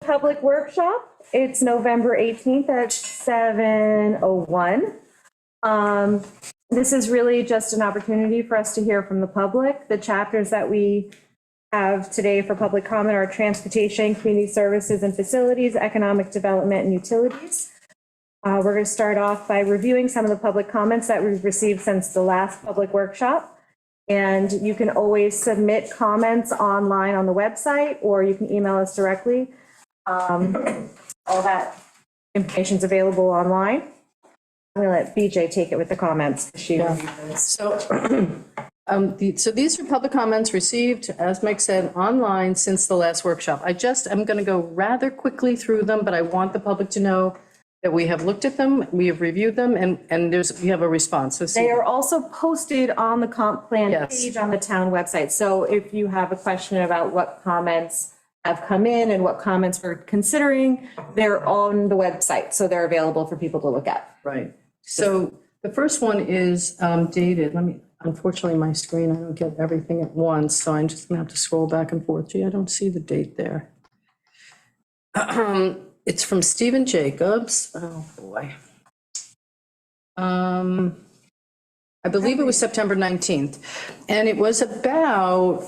public workshop. It's November 18th at 7:01. This is really just an opportunity for us to hear from the public. The chapters that we have today for public comment are transportation, community services and facilities, economic development and utilities. We're going to start off by reviewing some of the public comments that we've received since the last public workshop. And you can always submit comments online on the website, or you can email us directly. All that information is available online. I'm going to let BJ take it with the comments. So these are public comments received, as Mike said, online since the last workshop. I'm going to go rather quickly through them, but I want the public to know that we have looked at them, we have reviewed them, and we have a response. So they are also posted on the comp plan Yes. page on the town website. So if you have a question about what comments have come in and what comments we're considering, they're on the website. So they're available for people to look at. Right. So the first one is dated. Unfortunately, my screen, I don't get everything at once, so I'm just gonna have to scroll back and forth. Gee, I don't see the date there. It's from Stephen Jacobs. Oh, boy. I believe it was September 19th. And it was about,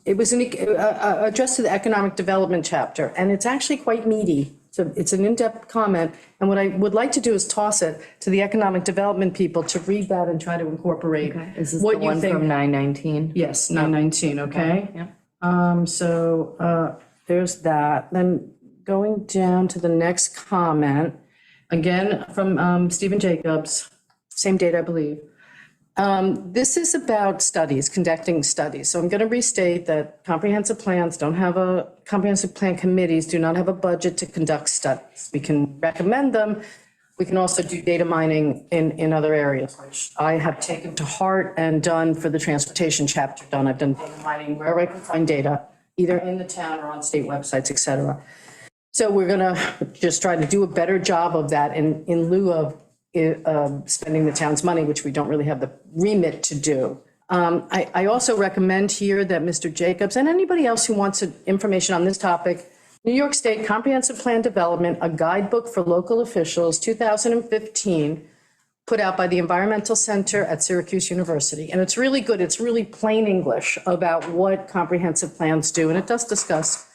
it was addressed to the economic development chapter, and it's actually quite meaty. So it's an in-depth comment, and what I would like to do is toss it to the economic development people to read that and try to incorporate Is this what the you one think. from 919? Yes, 919, okay? Yep. So there's that. Then going down to the next comment, again from Stephen Jacobs, same date, I believe. This is about studies, conducting studies. So I'm going to restate that comprehensive plan committees do not have a budget to conduct studies. We can recommend them. We can also do data mining in other areas, which I have taken to heart and done for the transportation chapter done. I've done data mining wherever I can find data, either in the town or on state websites, et cetera. So we're going to just try to do a better job of that in lieu of spending the town's money, which we don't really have the remit to do. I also recommend here that Mr. Jacobs and anybody else who wants information on this topic, New York State Comprehensive Plan Development, a guidebook for local officials, 2015, put out by the Environmental Center at Syracuse University. And it's really good. It's really plain English about what comprehensive plans do. And it does discuss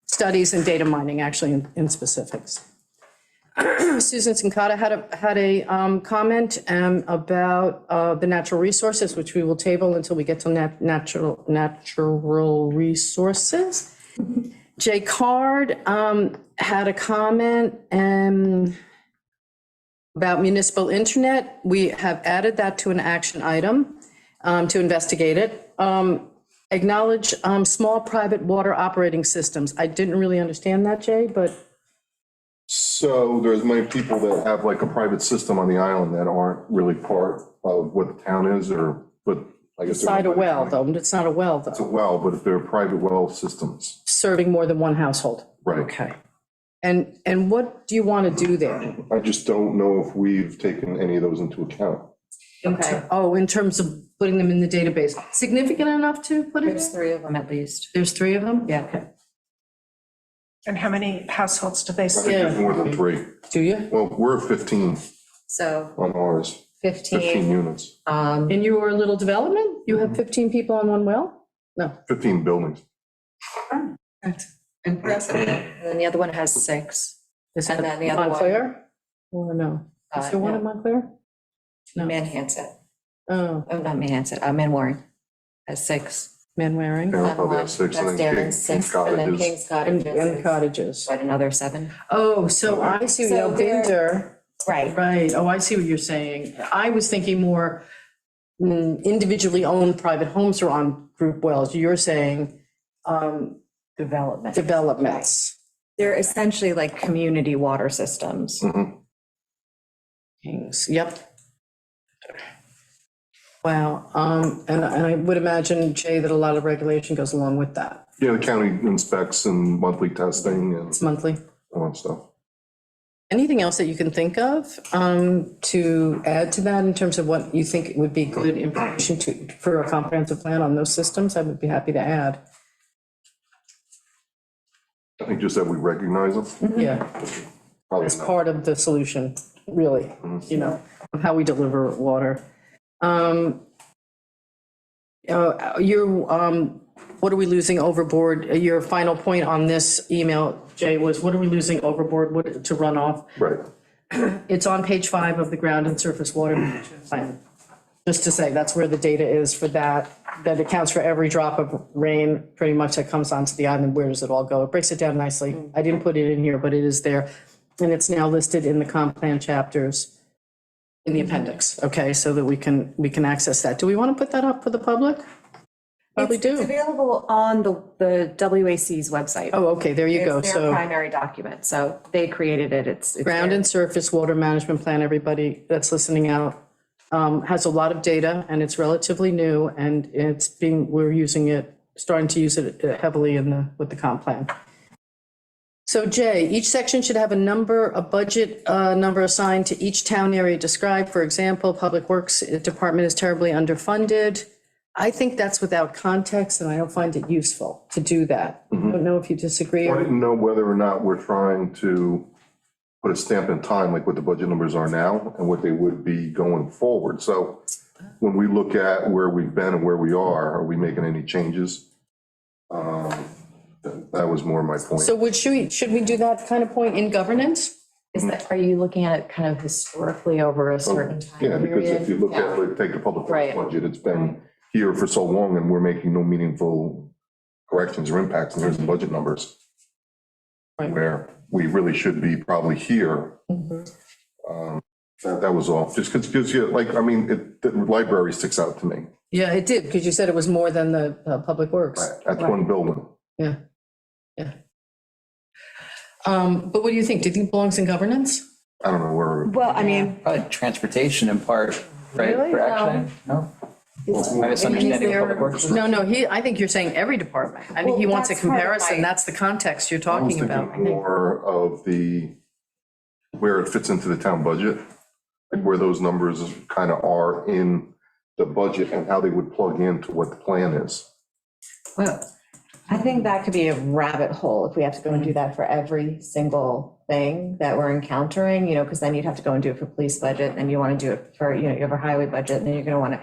studies and data mining, actually, in specifics. Susan Sincata had a comment about the natural resources, which we will table until we get to natural resources. Jay Card had a comment about municipal internet. We have added that to an action item to investigate it. Acknowledge small private water operating systems. I didn't really understand that, Jay, but. So there's many people that have like a private system on the island that aren't really part of what the town is, but I guess. Inside a well, though. It's not a well, though. It's a well, but if they're private well systems. Serving more than one household. Right. Okay. And what do you want to do there? I just don't know if we've taken any of those into account. Okay. Oh, in terms of putting them in the database. Significant enough to put it There's in? 3 of them at least. There's 3 of them? Yeah. Okay. And how many households do they I serve? think there's more than 3. Do you? Well, we're 15 So on ours, 15 15, units, In your little development, you have 15 people on one well? No. 15 buildings. impressive. And then the other one has 6. Is And it then the other one- Montclair? Or no? Is there one in Montclair? No. Manhasset. Oh, Oh, not Manhasset, Manwaring has 6. Manwaring They'll probably have 6, and That's then Darren's King's 6, and then Cottages. King's Cottages. and is, cottages. What, another 7? Oh, so I see, So they're- Binder. Right. Right, oh, I see what you're saying. I was thinking more individually owned private homes are on group wells. You're saying Development. developments. They're essentially like community water systems. Kings, yep. Wow, and I would imagine, Jay, that a lot of regulation goes along with that. Yeah, the county inspects and monthly testing and It's monthly. all that stuff. Anything else that you can think of to add to that in terms of what you think would be good information for a comprehensive plan on those systems? I would be happy to add. I think just that we recognize them. Yeah, Probably as not. part of the solution, really, you know, of how we deliver water. What are we losing overboard? Your final point on this email, Jay, was what are we losing overboard, what to run off? Right. It's on page 5 of the ground and surface water management plan. Just to say, that's where the data is for that accounts for every drop of rain, pretty much that comes onto the island. Where does it all go? It breaks it down nicely. I didn't put it in here, but it is there. And it's now listed in the comp plan chapters in the appendix, okay, so that we can access that. Do we want to put that up for the public? Probably It's do. available on the WAC's website. Oh, okay, there you go. It's their So primary document, so they created it, it's. ground there. and surface water management plan, everybody that's listening out, has a lot of data, and it's relatively new, and we're using it, starting to use it heavily with the comp plan. So Jay, each section should have a budget number assigned to each town area described. For example, Public Works Department is terribly underfunded. I think that's without context, and I don't find it useful to do that. I don't know if you disagree. I or didn't know whether or not we're trying to put a stamp in time, like what the budget numbers are now and what they would be going forward. So when we look at where we've been and where we are we making any changes? That was more my point. So should we do that kind of point in governance? Are you looking at it kind of historically over a certain time Yeah, because if period? you look at, like, take the public works Right. budget, it's been here for so long and we're making no meaningful corrections or impacts, and here's the budget numbers. Right. Where we really should be probably here. That was all, just because you, like, I mean, the library sticks out to me. Yeah, it did, because you said it was more than the Public Works. That's one building. Yeah, yeah. But what do you think? Do you think it belongs in governance? I don't know where. Well, I mean, Probably transportation in part, right, Really? for action, no? My misunderstanding of public works. No, I think you're saying every department. I think he Well, wants a that's part of comparison. my- That's the context you're I was talking about. I thinking think. more of where it fits into the town budget, like where those numbers kind of are in the budget and how they would plug into what the plan is. well, I think that could be a rabbit hole if we have to go and do that for every single thing that we're encountering, because then you'd have to go and do it for police budget, and you want to do it for, you have a highway budget, and then you're going to want to,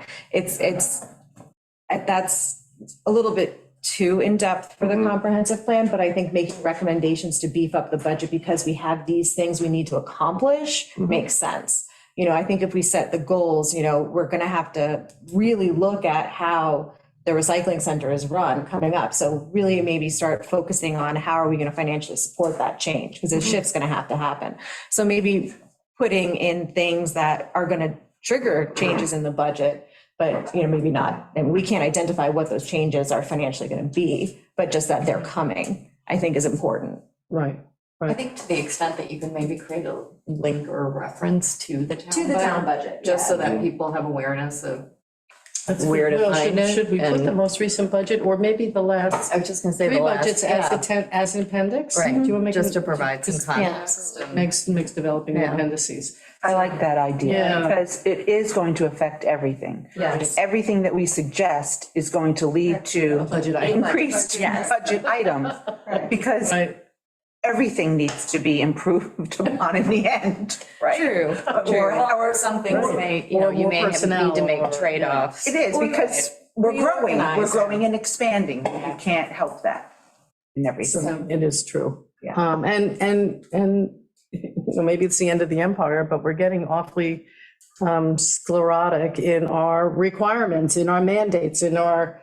that's a little bit too in-depth for the comprehensive plan, but I think making recommendations to beef up the budget because we have these things we need to accomplish makes sense. I think if we set the goals, we're going to have to really look at how the recycling center is run coming up. So really maybe start focusing on how are we going to financially support that change? Because the shift's going to have to happen. So maybe putting in things that are going to trigger changes in the budget, but maybe not. And we can't identify what those changes are financially going to be, but just that they're coming, I think is important. Right. I think to the extent that you can maybe create a link or a reference to the town. To the town budget, Just so yeah. that people have awareness of That's where to well, find it. Should we put the and- most recent budget, or maybe the last I was just going to say three the last. budgets as an appendix? Right, Do you want to make just it- to provide some context. and- Makes developing the Yeah. appendices. I like that idea, Yeah. because it is going to affect everything. Yes. Everything that we suggest is going to lead to Budget item. increased budget items, because Right. everything needs to be improved upon in the end, right? True. Or Some things may, Or you more may need personnel to make or- trade-offs. it is, because we're Reorganize. growing and expanding. You can't help that in everything. It is true. Yeah. And maybe it's the end of the empire, but we're getting awfully sclerotic in our requirements, in our mandates, in our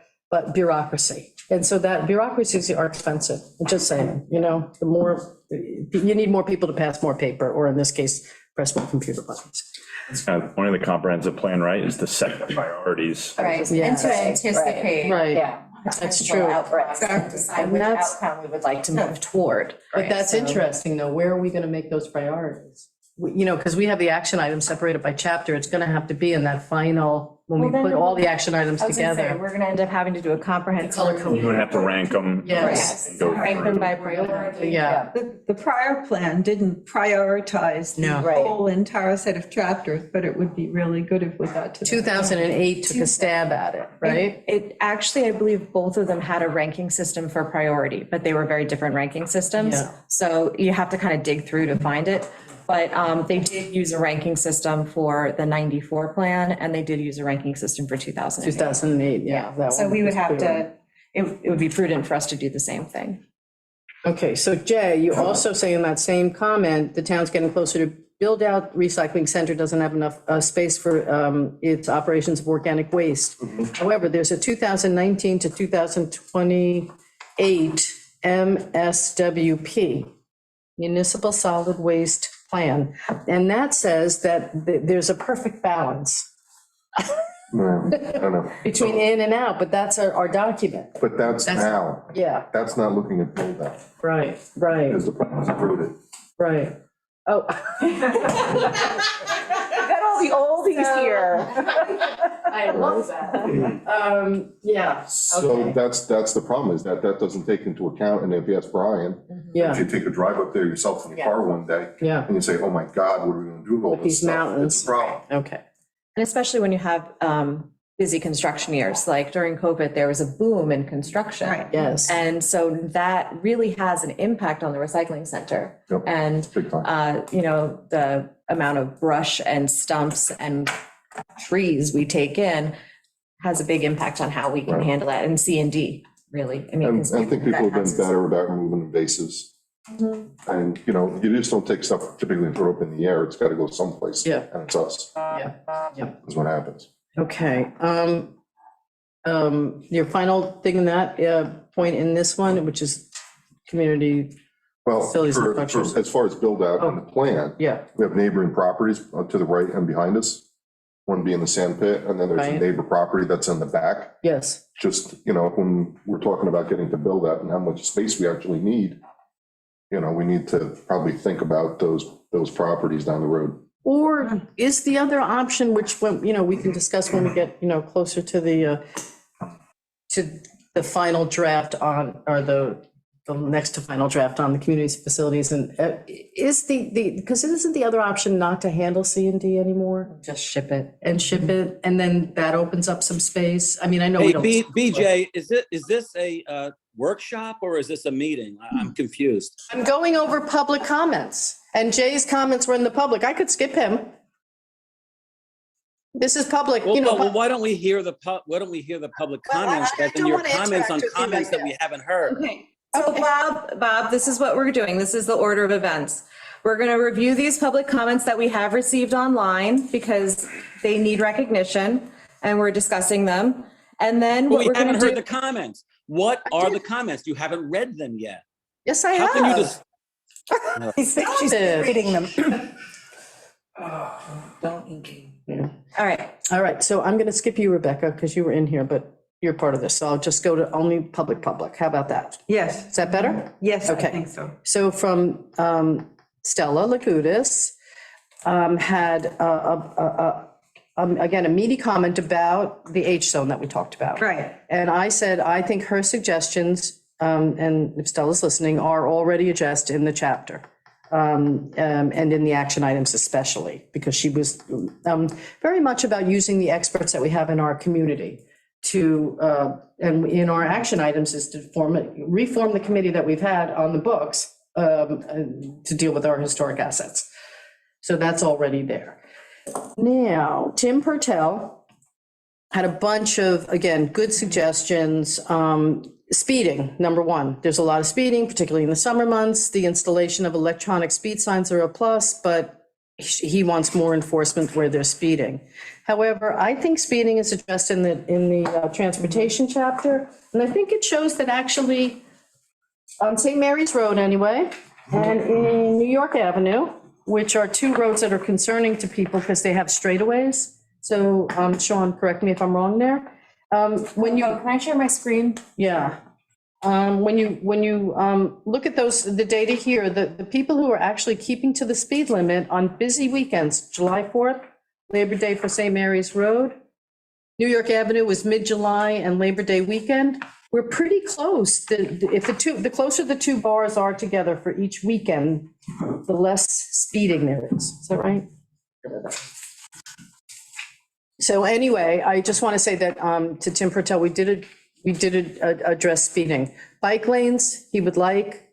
bureaucracy. And so that bureaucracies are expensive, I'm just saying, the more, you need more people to pass more paper, or in this case, press more computer buttons. It's kind of the point of the comprehensive plan, right, is to set the priorities. Right, Yeah. and to anticipate. Right. Yeah. That's true. Outbreaks, and decide which that's- outcome we would like to move toward. But that's interesting, though. Where are we going to make those priorities? Because we have the action items separated by chapter. It's going to have to be in that final when we Well, then put all the action items I was gonna say, together. we're gonna end up having to do a comprehensive. You would have to rank them. Yes. and go Rank through. them by priority. Yeah, The prior plan didn't prioritize the No. whole entire set of chapters, but it would be really good if we got to that. 2008 took a stab at it, right? It actually, I believe both of them had a ranking system for priority, but they were very different ranking systems. Yeah. So you have to kind of dig through to find it. But they did use a ranking system for the 94 plan, and they did use a ranking system for 2008. 2008, yeah. that So one we would was have clear. to, it would be prudent for us to do the same thing. Okay, so Jay, you also say in that same comment, the town's getting closer to build out recycling center, doesn't have enough space for its operations of organic waste. However, there's a 2019 to 2028 MSWP, Municipal Solid Waste Plan. And that says that there's a perfect balance No, I don't know. between in and out, but that's our document. But that's now. Yeah, That's not looking at build out, right, right, because the plan's approved it. right. Oh. Got all the oldies here. I love that. Yeah, So Okay. that's the problem, is that doesn't take into account, and if you ask Brian, if yeah, you take a drive up there yourself in your car one day, yeah, and you say, oh my God, what are we gonna do with all With this these stuff? mountains. It's a problem. okay. And especially when you have busy construction years, like during COVID, there was a boom in construction. Right. Yes, And so that really has an impact on the recycling center. Yep. And, Big time. the amount of brush and stumps and trees we take in has a big impact on how we can Right. handle that, and C&D, really. I mean, And 'cause I think people have been houses- better about removing invasives. And, you just don't take stuff typically and throw up in the air, it's gotta go someplace. Yeah. And it's us, yeah. is what happens. Okay, your final thing in that point in this one, which is community, Well, Facilities and functions. as far as build out in the plan, yeah, we have neighboring properties to the right and behind us. One being the sand pit, and then there's a Right. neighbor property that's in the back. yes, Just, when we're talking about getting to build out and how much space we actually need, we need to probably think about those properties down the road. or is the other option, which, we can discuss when we get, closer to the final draft on, or the next to final draft on the community's facilities, and is because isn't the other option not to handle C&D anymore? Just ship it. And ship it, and then that opens up some space? I mean, I know we Hey, don't. BJ, is this a workshop or is this a meeting? I'm confused. I'm going over public comments, and Jay's comments were in the public. I could skip him. This is public, Well, why don't we hear the public Well, comments, I rather than don't your wanna comments on interact with you comments right that we haven't heard? Okay, so Bob, this is what we're doing. This is the order of events. We're going to review these public comments that we have received online because they need recognition, and we're discussing them. And then But what we we're going haven't to heard do. the comments. What are the comments? You haven't read them yet. Yes, I How can you have. just, She's reading them. All right, All right, so I'm going to skip you, Rebecca, because you were in here, but you're part of this, so I'll just go to only public. How about that? Yes, Is that better? yes, I Okay. think so. So from Stella Lagudis, had, again, a meaty comment about the H zone that we talked about. Right. And I said, I think her suggestions, and if Stella's listening, are already addressed in the chapter. And in the action items especially, because she was very much about using the experts that we have in our community to, and in our action items is to reform the committee that we've had on the books to deal with our historic assets. So that's already there. Now, Tim Purtell had a bunch of, again, good suggestions. Speeding, number one, there's a lot of speeding, particularly in the summer months. The installation of electronic speed signs are a plus, but he wants more enforcement where there's speeding. However, I think speeding is addressed in the transportation chapter, and I think it shows that actually on St. Mary's Road anyway, and in New York Avenue, which are two roads that are concerning to people because they have straightaways. So, Sean, correct me if I'm wrong there. When you, can I share my screen? yeah. When you look at the data here, the people who are actually keeping to the speed limit on busy weekends, July 4th, Labor Day for St. Mary's Road, New York Avenue was mid-July and Labor Day weekend. We're pretty close. The closer the two bars are together for each weekend, the less speeding there is. Is that right? So anyway, I just want to say that to Tim Pertel, we did address speeding. Bike lanes, he would like.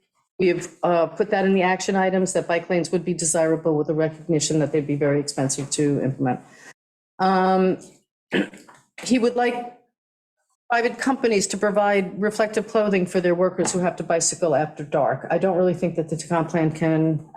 We have put that in the action items, that bike lanes would be desirable with the recognition that they'd be very expensive to implement. He would like private companies to provide reflective clothing for their workers who have to bicycle after dark. I don't really think that the comp plan can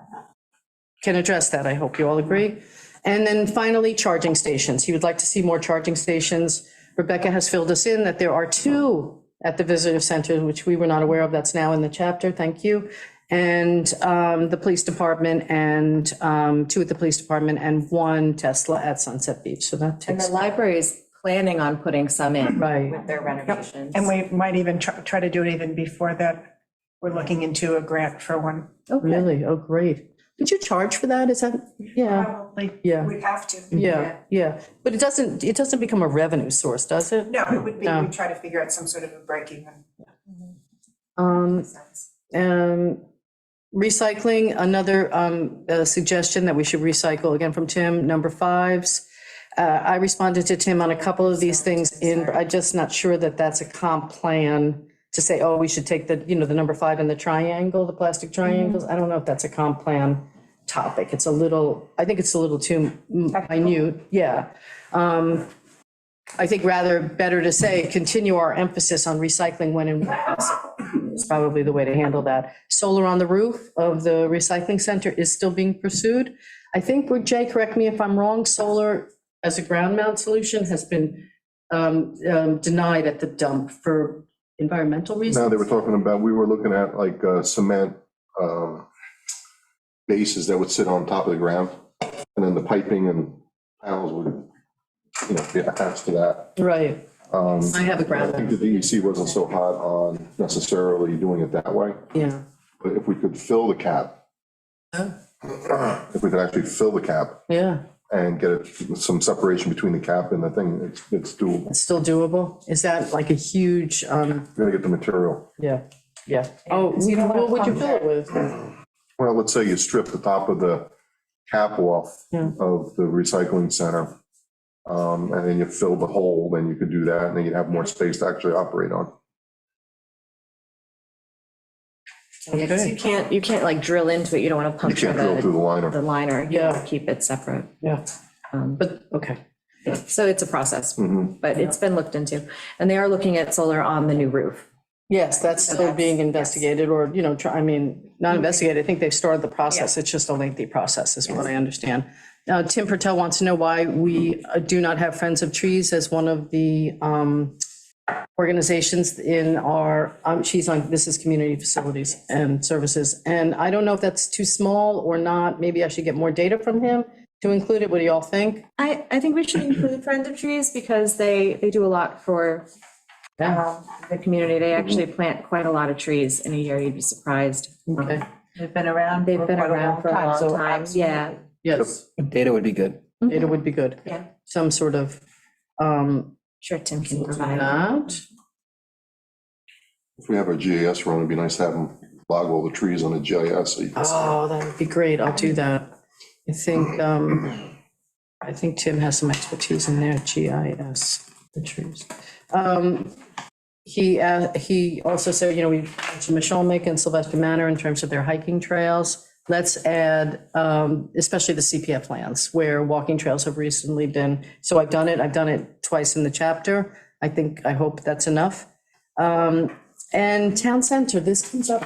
address that. I hope you all agree. And then finally, charging stations. He would like to see more charging stations. Rebecca has filled us in that there are 2 at the visitor center, which we were not aware of. That's now in the chapter. Thank you. And the police department, and 2 at the police department, and 1 Tesla at Sunset Beach. So that And takes. the library is planning on putting some in Right. with their renovations. And we might even try to do it even before that. We're looking into a grant for one. Really? Oh, great. Would you charge for that? Is that, yeah, Probably, yeah, we'd have to. yeah. But it doesn't become a revenue source, does it? No, it would be, No. we try to figure out some sort of a break even. Recycling, another suggestion that we should recycle, again from Tim, number 5s. I responded to Tim on a couple of these things I'm just not sure that that's a comp plan to say, oh, we should take the number 5 and the triangle, the plastic triangles. I don't know if that's a comp plan topic. I think it's a little too minute, yeah. I think better to say, continue our emphasis on recycling when and where possible. It's probably the way to handle that. Solar on the roof of the recycling center is still being pursued. I think, Jay, correct me if I'm wrong, solar as a ground mount solution has been denied at the dump for environmental reasons. Now, they were talking about, we were looking at like cement bases that would sit on top of the ground, and then the piping and panels would, be attached to that. Right. I have a I ground think mount, the DEC wasn't so hot on necessarily doing it that way, yeah. but if we could fill the cap, if we could actually fill the cap Yeah, and get some separation between the cap and the thing, it's doable. it's still doable. Is that like a huge, We're gonna get the material. yeah. Oh, what would you fill it with? Well, let's say you strip the top of the cap off Yeah. of the recycling center, and then you fill the hole, then you could do that, and then you'd have more space to actually operate on. Because you can't like drill into it, you don't want to You puncture can't drill through the the liner. liner, you Yeah. want to keep it separate. Yeah, Um, but, okay. So it's a process, Mhm. but it's been looked into. And they are looking at solar on the new roof. Yes, that's still being investigated, or, not investigated. I think they've started the process. It's just a lengthy process, is what I understand. Tim Pertel wants to know why we do not have Friends of Trees as one of the organizations in our, this is Community Facilities and Services. And I don't know if that's too small or not. Maybe I should get more data from him to include it. What do y'all think? I think we should include Friends of Trees because they do a lot for the community. They actually plant quite a lot of trees in a year. You'd be surprised. Okay, They've been around. They've been quite around for a long So time, yeah. yes, Data would be good. data would be good. Yeah. Some sort of, Sure, Tim can provide. that. If we have our GIS run, it'd be nice to have them log all the trees on the GIS, so you can see. Oh, that would be great. I'll do that. I think Tim has some expertise in there, GIS, the trees. He also said, we mentioned Mishomic and Sylvester Manor in terms of their hiking trails. Let's add, especially the CPF lands where walking trails have recently been. So I've done it twice in the chapter. I hope that's enough. And town center, this comes up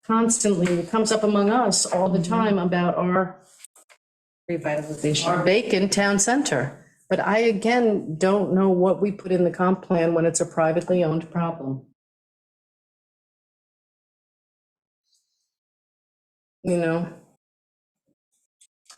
constantly, it comes up among us all the time about our Revitalization. vacant town center. But I, again, don't know what we put in the comp plan when it's a privately owned problem.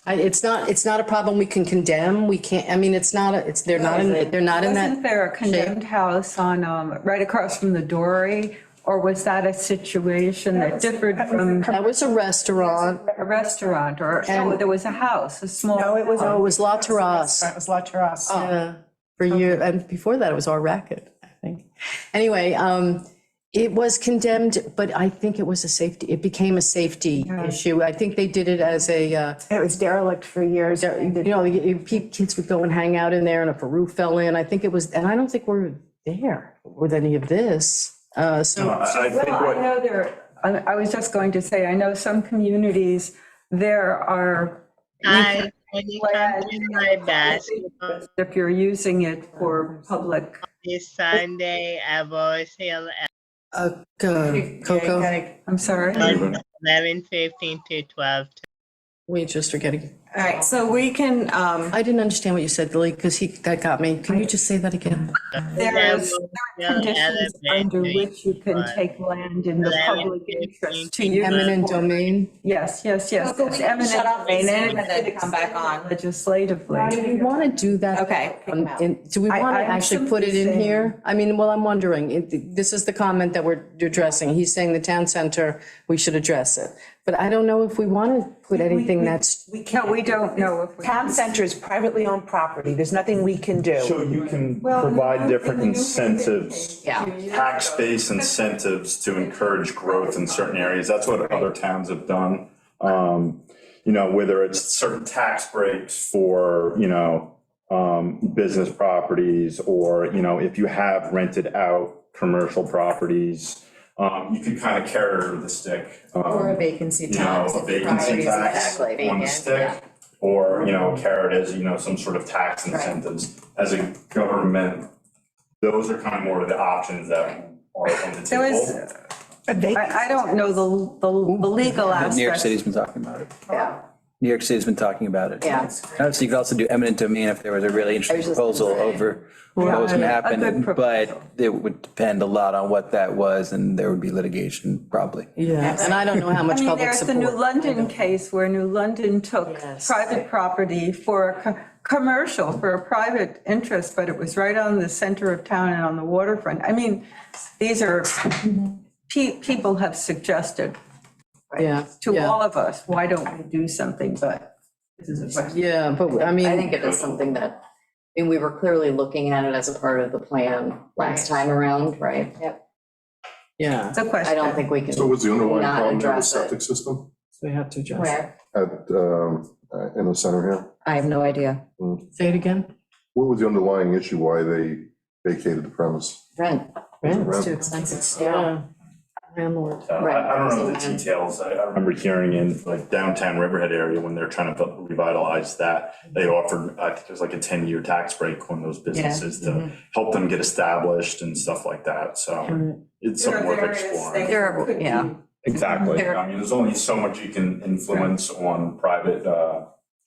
It's not a problem we can condemn. We can't, they're not in that. Wasn't there a condemned house on, right across from the Dory? Or was that a situation that differed from That was a restaurant. a restaurant? Or no, there was a house, a small. No, it was. Oh, it was La Terrace. It was La Terrace. Yeah, for years, and before that, it was our racket, I think. Anyway, it was condemned, but I think it was it became a safety issue. I think they did it as a, It was derelict for years. kids would go and hang out in there, and if a roof fell in, I think it was, and I don't think we're there with any of this. I So, think Well, I what, know I was just going to say, I know some communities, there are. Hi, can you come to my basketball If you're using it for public. this Sunday at Rose Hill at Coco, I'm sorry. 11:15 to 12. we just are getting, All right, so we can, I didn't understand what you said, Lily, because that got me. Can you just say that again? There are conditions under which you can take land in the public interest to use. Eminent domain? Yes. It's eminent shut off domain, these and and then come back on. legislatively. Do we want to do that? Okay, kick 'em out. Do we want to I'm actually put it in simply here? I mean, well, I'm wondering, this is the comment that we're addressing. He's saying the town center, we should address it. But I don't know if we want to put anything that's, No, we don't know if we. Town center is privately owned property. There's nothing we can do. so you can provide different incentives, yeah. tax-based incentives to encourage growth in certain areas. That's what other towns have done. Whether it's certain tax breaks for, business properties, or, if you have rented out commercial proproperties, you can kind of carry the stick. Or a vacancy tax. A vacancy tax on the stick, or, carrot as, some sort of tax incentives. As a government, those are kind of more of the options that are on the There was, table. I don't know the legal aspects. New York City's been talking about it. Yeah. New York City's been talking about it. Yeah. So you could also do eminent domain if there was a really interesting proposal over what was gonna A good happen, proposal. but it would depend a lot on what that was, and there would be litigation probably. yeah, and I don't know how much public There's the New support. London case where New London took private property for a commercial, for a private interest, but it was right on the center of town and on the waterfront. I mean, these are, people have suggested Yeah, to yeah. all of us, why don't we do something, but this is a question. Yeah, but I I mean, think it is something that, we were clearly looking at it as a part of the plan last time around, right? Yep. yeah, It's a question. I don't think we can So what's the underlying not problem there with address it. septic system so we have to adjust. Where? in the center here? I have no idea. Say it again? What was the underlying issue why they vacated the premise? Rent. Rent. Too expensive. Yeah. Landlord. I don't know the details. I remember hearing in like downtown Riverhead area, when they're trying to revitalize that, they offered, I think it was like a 10-year tax break on those businesses to help them get established and stuff like that. So it's something worth exploring. Yeah. Exactly. I mean, there's only so much you can influence on private,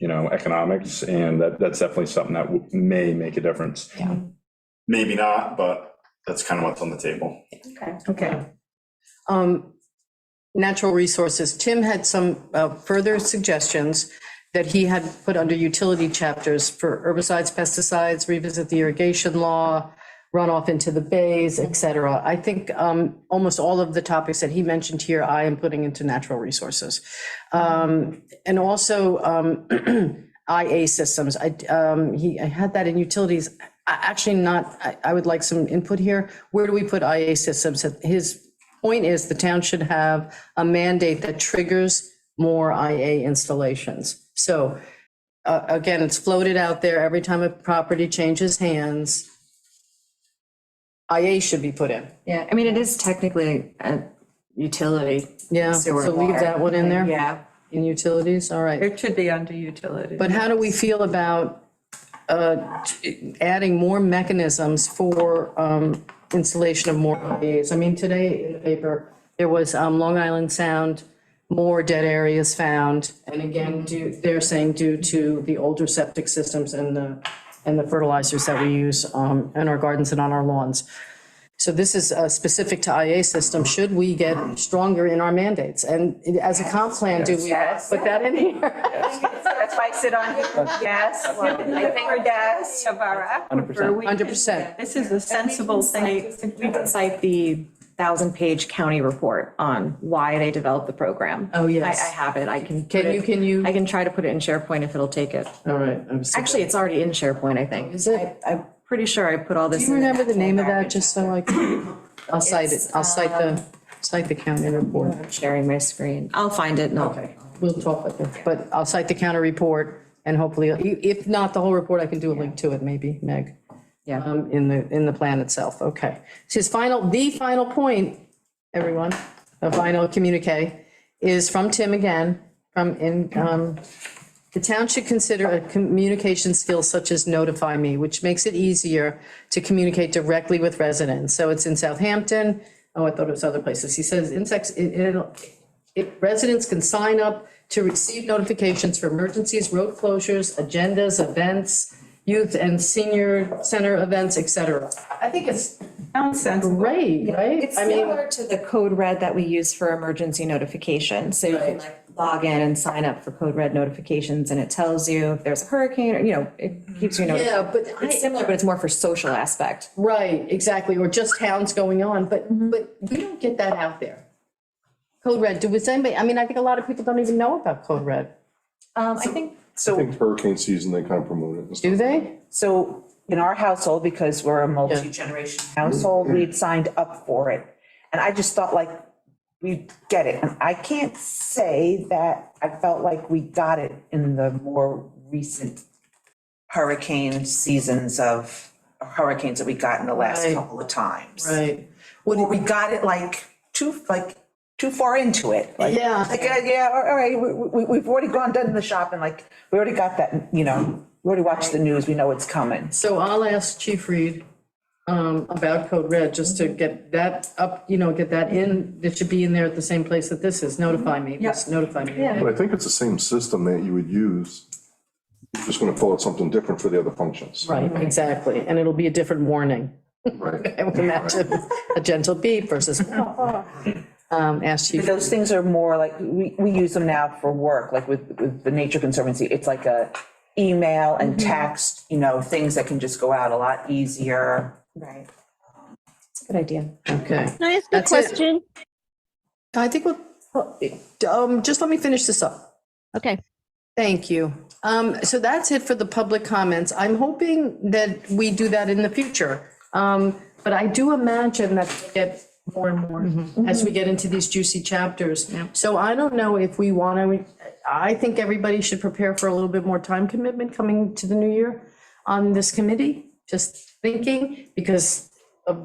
economics, and that's definitely something that may make a difference. Yeah. Maybe not, but that's kind of what's on the table. Okay. Natural resources. Tim had some further suggestions that he had put under utility chapters for herbicides, pesticides, revisit the irrigation law, runoff into the bays, et cetera. I think almost all of the topics that he mentioned here, I am putting into natural resources. And also IA systems. I had that in utilities. Actually not, I would like some input here. Where do we put IA systems? His point is the town should have a mandate that triggers more IA installations. So again, it's floated out there every time a property changes hands, IA should be put in. Yeah, I mean, it is technically a utility. Yeah, so Sewer leave water. that one in there Yeah. in utilities, all right. It should be under utility. But how do we feel about adding more mechanisms for installation of more IAs? I mean, today in the paper, there was Long Island Sound, more dead areas found. And again, they're saying due to the older septic systems and the fertilizers that we use in our gardens and on our lawns. So this is specific to IA system. Should we get stronger in our mandates? And as a comp plan, do we put that in here? That's why I sit on here. Yes. I think yes. Of our aquifer, we can- 100%. This is a sensible thing. We can cite the 1,000-page county report on why they developed the program. Oh, yes. I have it. I can. put Can you? it- I can try to put it in SharePoint if it'll take it. All right. Actually, it's already in SharePoint, I think. Is it? pretty sure I put all Do this. you in remember the actual name of that, package. just so I can, I'll cite it, I'll cite the county report. I'm sharing my screen. I'll find it and I'll. Okay, we'll talk with it, but I'll cite the counter report, and hopefully, if not the whole report, I can do a link to it, maybe, Meg. Yeah. In the plan itself, okay. So the final point, everyone, the final communique is from Tim again, the town should consider a communication skill such as Notify Me, which makes it easier to communicate directly with residents. So it's in Southampton. Oh, I thought it was other places. He says residents can sign up to receive notifications for emergencies, road closures, agendas, events, youth and senior center events, et cetera. I think it's Sounds sensible. great, right? It's I mean, similar to the Code Red that we use for emergency notifications. So you can like log in and sign up for Code Red notifications and it tells you if there's a hurricane or, it keeps you notified. yeah, but It's similar, but it's more for social aspect. right, exactly, or just towns going on, but we don't get that out there. Code Red, does anybody, I mean, I think a lot of people don't even know about Code Red. I think, I think hurricane season, they kind of promote it and stuff. Do they? So in our household, because we're a multi-generation household, we'd signed up for it. And I just thought like, we'd get it. And I can't say that I felt like we got it in the more recent hurricane seasons of hurricanes that we got in the last Right. couple of times. Right. Or we got it too far into it. Like, Yeah. yeah, all right, we've already done the shopping, like, we already got that, we already watched the news, we know it's coming. So I'll ask Chief Reed about Code Red, just to get that up, get that in, it should be in there at the same place that this is, Notify Me, just Notify Me. But I think it's the same system that you would use, you're just gonna call it something different for the other functions. Right, exactly, and it'll be a different warning. Right. I would imagine a gentle beep versus, ask Chief. But those things are more like, we use them now for work, like with the Nature Conservancy, it's like a email and text, things that can just go out a lot easier. right. It's a good idea. Okay. Can I ask a That's it. question? I think just let me finish this up. Okay. Thank you. So that's it for the public comments. I'm hoping that we do that in the future. But I do imagine that we get more and more as we get into these juicy chapters. So I don't know if we want to, I think everybody should prepare for a little bit more time commitment coming to the new year on this committee, just thinking, because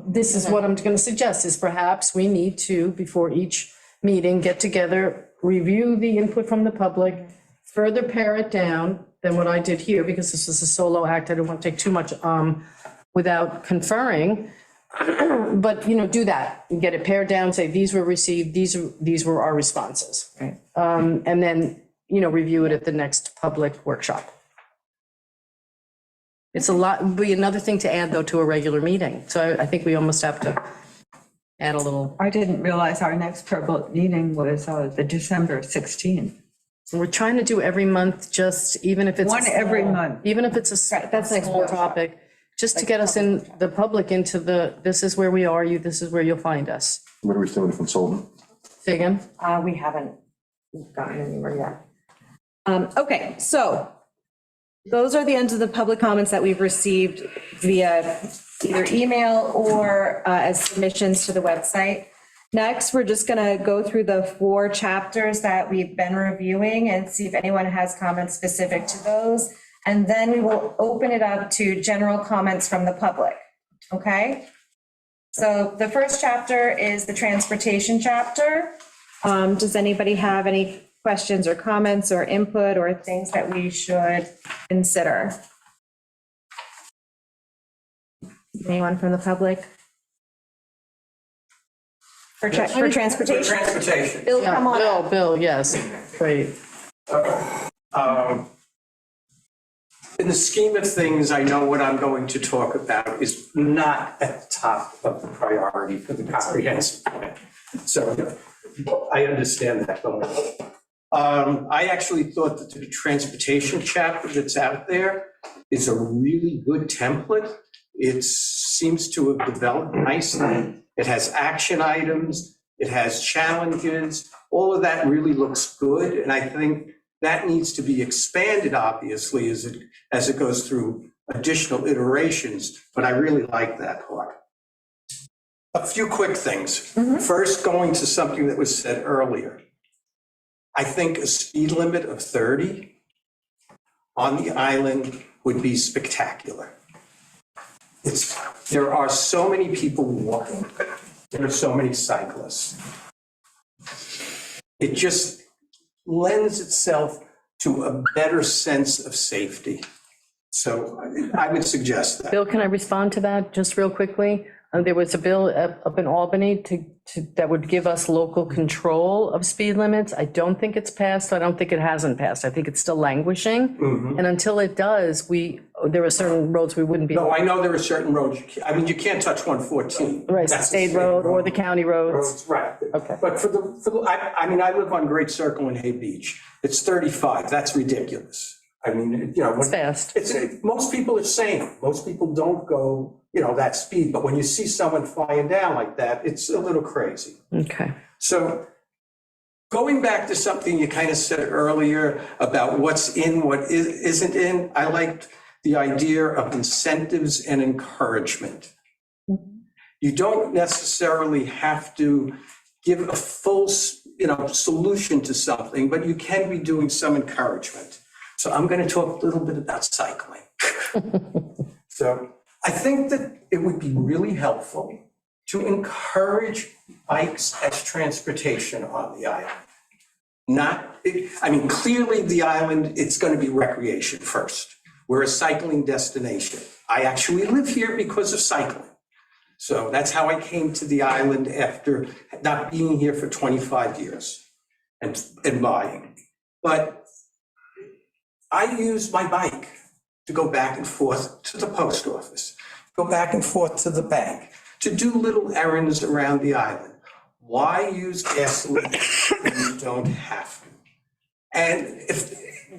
this is what I'm going to suggest, is perhaps we need to, before each meeting, get together, review the input from the public, further pare it down than what I did here, because this is a solo act, I don't want to take too much without conferring, but, do that, get it pared down, say, these were received, these were our responses. Right. And then, review it at the next public workshop. It's a lot, would be another thing to add, though, to a regular meeting, so I think we almost have to add a little. I didn't realize our next public meeting was the December 16th. We're trying to do every month, just even if it's. One every month. Even if it's a that's next small workshop. topic, just to get us in, the public into this is where we are, this is where you'll find us. What are we still with the consultant? Say again? We haven't gotten anywhere yet. Okay, so those are the ends of the public comments that we've received via either email or as submissions to the website. Next, we're just going to go through the 4 chapters that we've been reviewing and see if anyone has comments specific to those. And then we will open it up to general comments from the public, okay? So the first chapter is the transportation chapter. Does anybody have any questions or comments or input or things that we should consider? Anyone from the public? For transportation? Transportation. Bill, come on up. Bill, yes, great. In the scheme of things, I know what I'm going to talk about is not at the top of the priority for the comprehensive plan. So I understand that going on. I actually thought that the transportation chapter that's out there is a really good template. It seems to have developed nicely. It has action items, it has challenges, all of that really looks good. And I think that needs to be expanded, obviously, as it goes through additional iterations, but I really like that part. A few quick things. First, going to something that was said earlier. I think a speed limit of 30 on the island would be spectacular. There are so many people walking, there are so many cyclists. It just lends itself to a better sense of safety. So I would suggest that. Bill, can I respond to that just real quickly? There was a bill up in Albany that would give us local control of speed limits. I don't think it's passed. I don't think it hasn't passed. I think it's still languishing. And until it does, there are certain roads we wouldn't be. No, I know there are certain roads, you can't touch 114. Right, That's a state road or the county roads. roads, right. Okay. But I live on Great Circle in Hay Beach. It's 35, that's ridiculous. It's fast. Most people are sane. Most people don't go, that speed, but when you see someone flying down like that, it's a little crazy. Okay. So going back to something you kind of said earlier about what's in, what isn't in, I liked the idea of incentives and encouragement. You don't necessarily have to give a full, solution to something, but you can be doing some encouragement. So I'm going to talk a little bit about cycling. So I think that it would be really helpful to encourage bikes as transportation on the island. Clearly the island, it's going to be recreation first. We're a cycling destination. I actually live here because of cycling. So that's how I came to the island after not being here for 25 years and buying. But I use my bike to go back and forth to the post office, go back and forth to the bank, to do little errands around the island. Why use gasoline when you don't have to? And if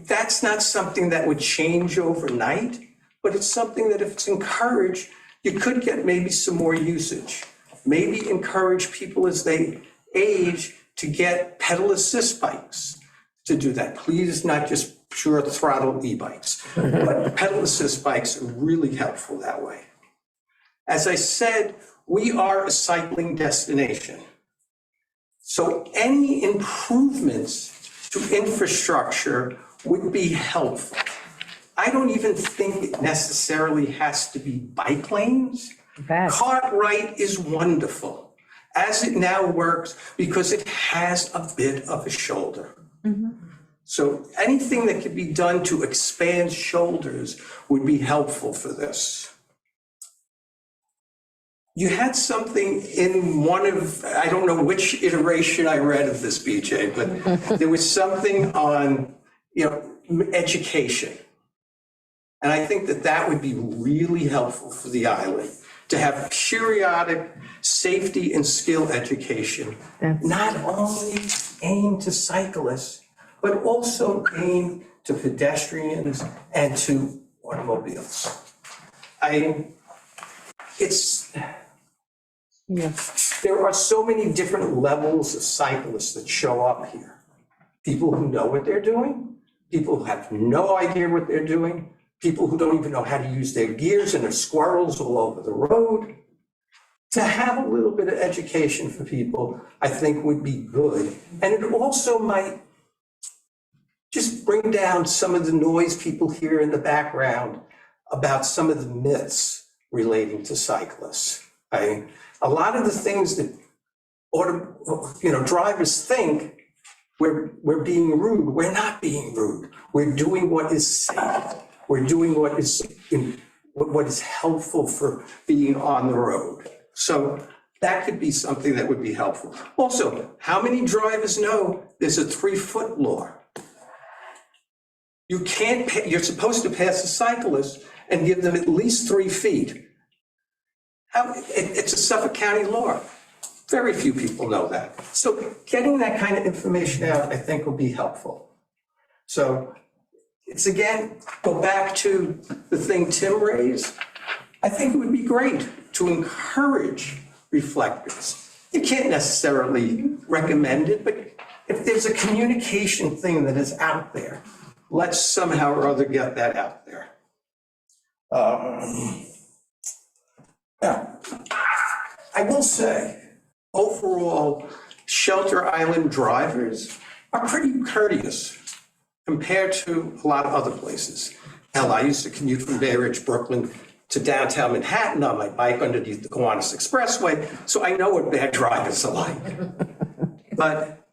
that's not something that would change overnight, but it's something that if it's encouraged, you could get maybe some more usage. Maybe encourage people as they age to get pedal assist bikes to do that. Please, not just pure throttle e-bikes, but pedal assist bikes are really helpful that way. As I said, we are a cycling destination. So any improvements to infrastructure would be helpful. I don't even think it necessarily has to be bike lanes. Cartwright is wonderful as it now works because it has a bit of a shoulder. So anything that could be done to expand shoulders would be helpful for this. You had something in one of, I don't know which iteration I read of this, BJ, but there was something on, education. And I think that would be really helpful for the island, to have periodic safety and skill education, not only aimed to cyclists, but also aimed to pedestrians and to automobiles. There are so many different levels of cyclists that show up here. People who know what they're doing, people who have no idea what they're doing, people who don't even know how to use their gears and there's squirrels all over the road. To have a little bit of education for people, I think would be good. And it also might just bring down some of the noise people hear in the background about some of the myths relating to cyclists. A lot of the things that drivers think we're being rude. We're not being rude. We're doing what is safe. We're doing what is helpful for being on the road. So that could be something that would be helpful. Also, how many drivers know there's a 3-foot law? You're supposed to pass a cyclist and give them at least 3 feet. It's a Suffolk County law. Very few people know that. So getting that kind of information out, I think, will be helpful. So it's, again, go back to the thing Tim raised. I think it would be great to encourage reflectors. You can't necessarily recommend it, but if there's a communication thing that is out there, let's somehow or other get that out there. Yeah, I will say, overall, Shelter Island drivers are pretty courteous compared to a lot of other places. Hell, I used to commute from Bay Ridge, Brooklyn to downtown Manhattan on my bike underneath the Kiwanis Expressway, so I know what bad drivers are like. But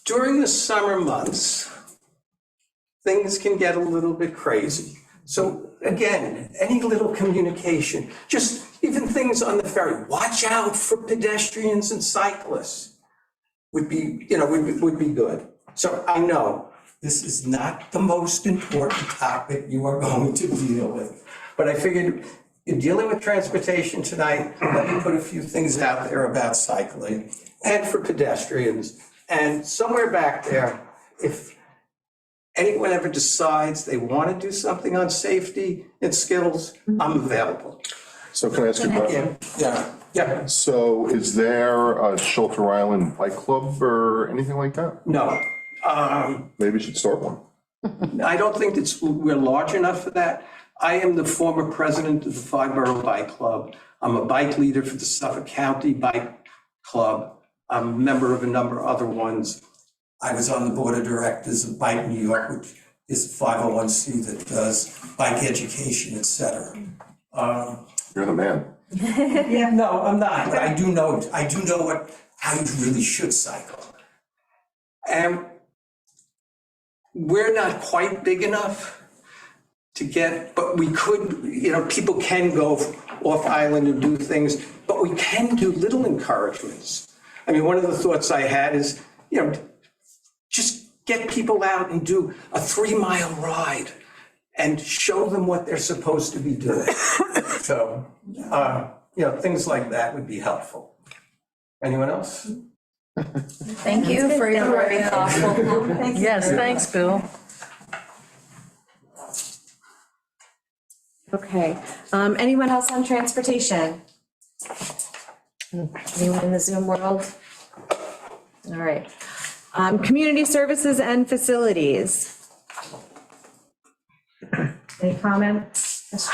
during the summer months, things can get a little bit crazy. So again, any little communication, just even things on the ferry, watch out for pedestrians and cyclists would be, would be good. So I know this is not the most important topic you are going to deal with, but I figured you're dealing with transportation tonight, let me put a few things out there about cycling and for pedestrians. And somewhere back there, if anyone ever decides they want to do something on safety and skills, I'm available. So can I ask you a question? Yeah. So is there a Shelter Island bike club or anything like that? No. Maybe we should start one. I don't think we're large enough for that. I am the former president of the Five Borough Bike Club. I'm a bike leader for the Suffolk County Bike Club. I'm a member of a number of other ones. I was on the board of directors of Bike New York, which is a 501c that does bike education, et cetera. You're the man. Yeah, no, I'm not, but I do know how you really should cycle. And we're not quite big enough to get, but we could, people can go off island and do things, but we can do little encouragements. I mean, one of the thoughts I had is, just get people out and do a 3-mile ride and show them what they're supposed to be doing. So, things like that would be helpful. Anyone else? Thank you for your very thoughtful comments. Yes, thanks, Bill. Okay, anyone else on transportation? Anyone in the Zoom world? All right. Community services and facilities. Any comments?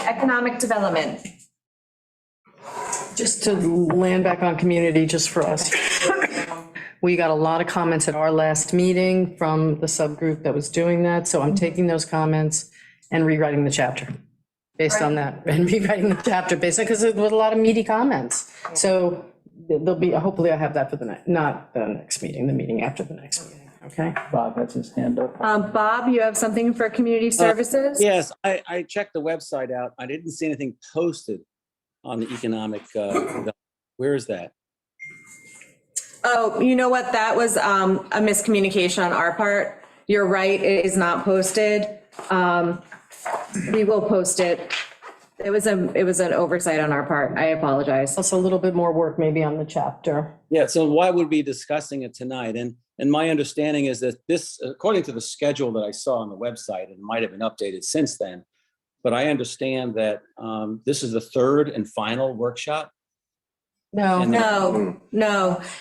Economic development. Just to land back on community, just for us. We got a lot of comments at our last meeting from the subgroup that was doing that, so I'm taking those comments and rewriting the chapter based on that, and rewriting the chapter based on, because there was a lot of meaty comments. So there'll be, hopefully I have that for the next, not the next meeting, the meeting after the next meeting, okay? Bob has his hand up. Bob, you have something for community services? Yes, I checked the website out. I didn't see anything posted on the economic, where is that? Oh, you know what? That was a miscommunication on our part. You're right, it is not posted. We will post it. It was an oversight on our part. I apologize. Also a little bit more work maybe on the chapter. Yeah, so why would we be discussing it tonight? And my understanding is that this, according to the schedule that I saw on the website, it might have been updated since then, but I understand that this is the third and final workshop. No.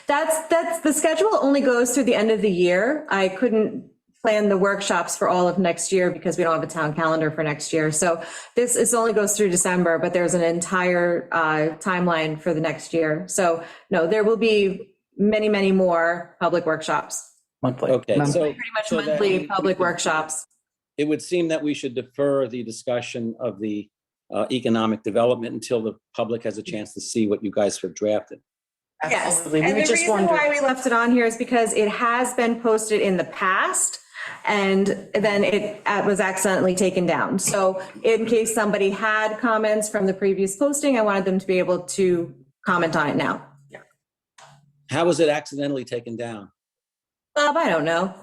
That's the schedule only goes through the end of the year. I couldn't plan the workshops for all of next year because we don't have a town calendar for next year. So this only goes through December, but there's an entire timeline for the next year. So no, there will be many, many more public workshops. Monthly. Okay, so Pretty much monthly public workshops. it would seem that we should defer the discussion of the economic development until the public has a chance to see what you guys have drafted. Yes, Absolutely. and We the just reason wondered. why we left it on here is because it has been posted in the past and then it was accidentally taken down. So in case somebody had comments from the previous posting, I wanted them to be able to comment on it now. How was it accidentally taken down? Bob, I don't know.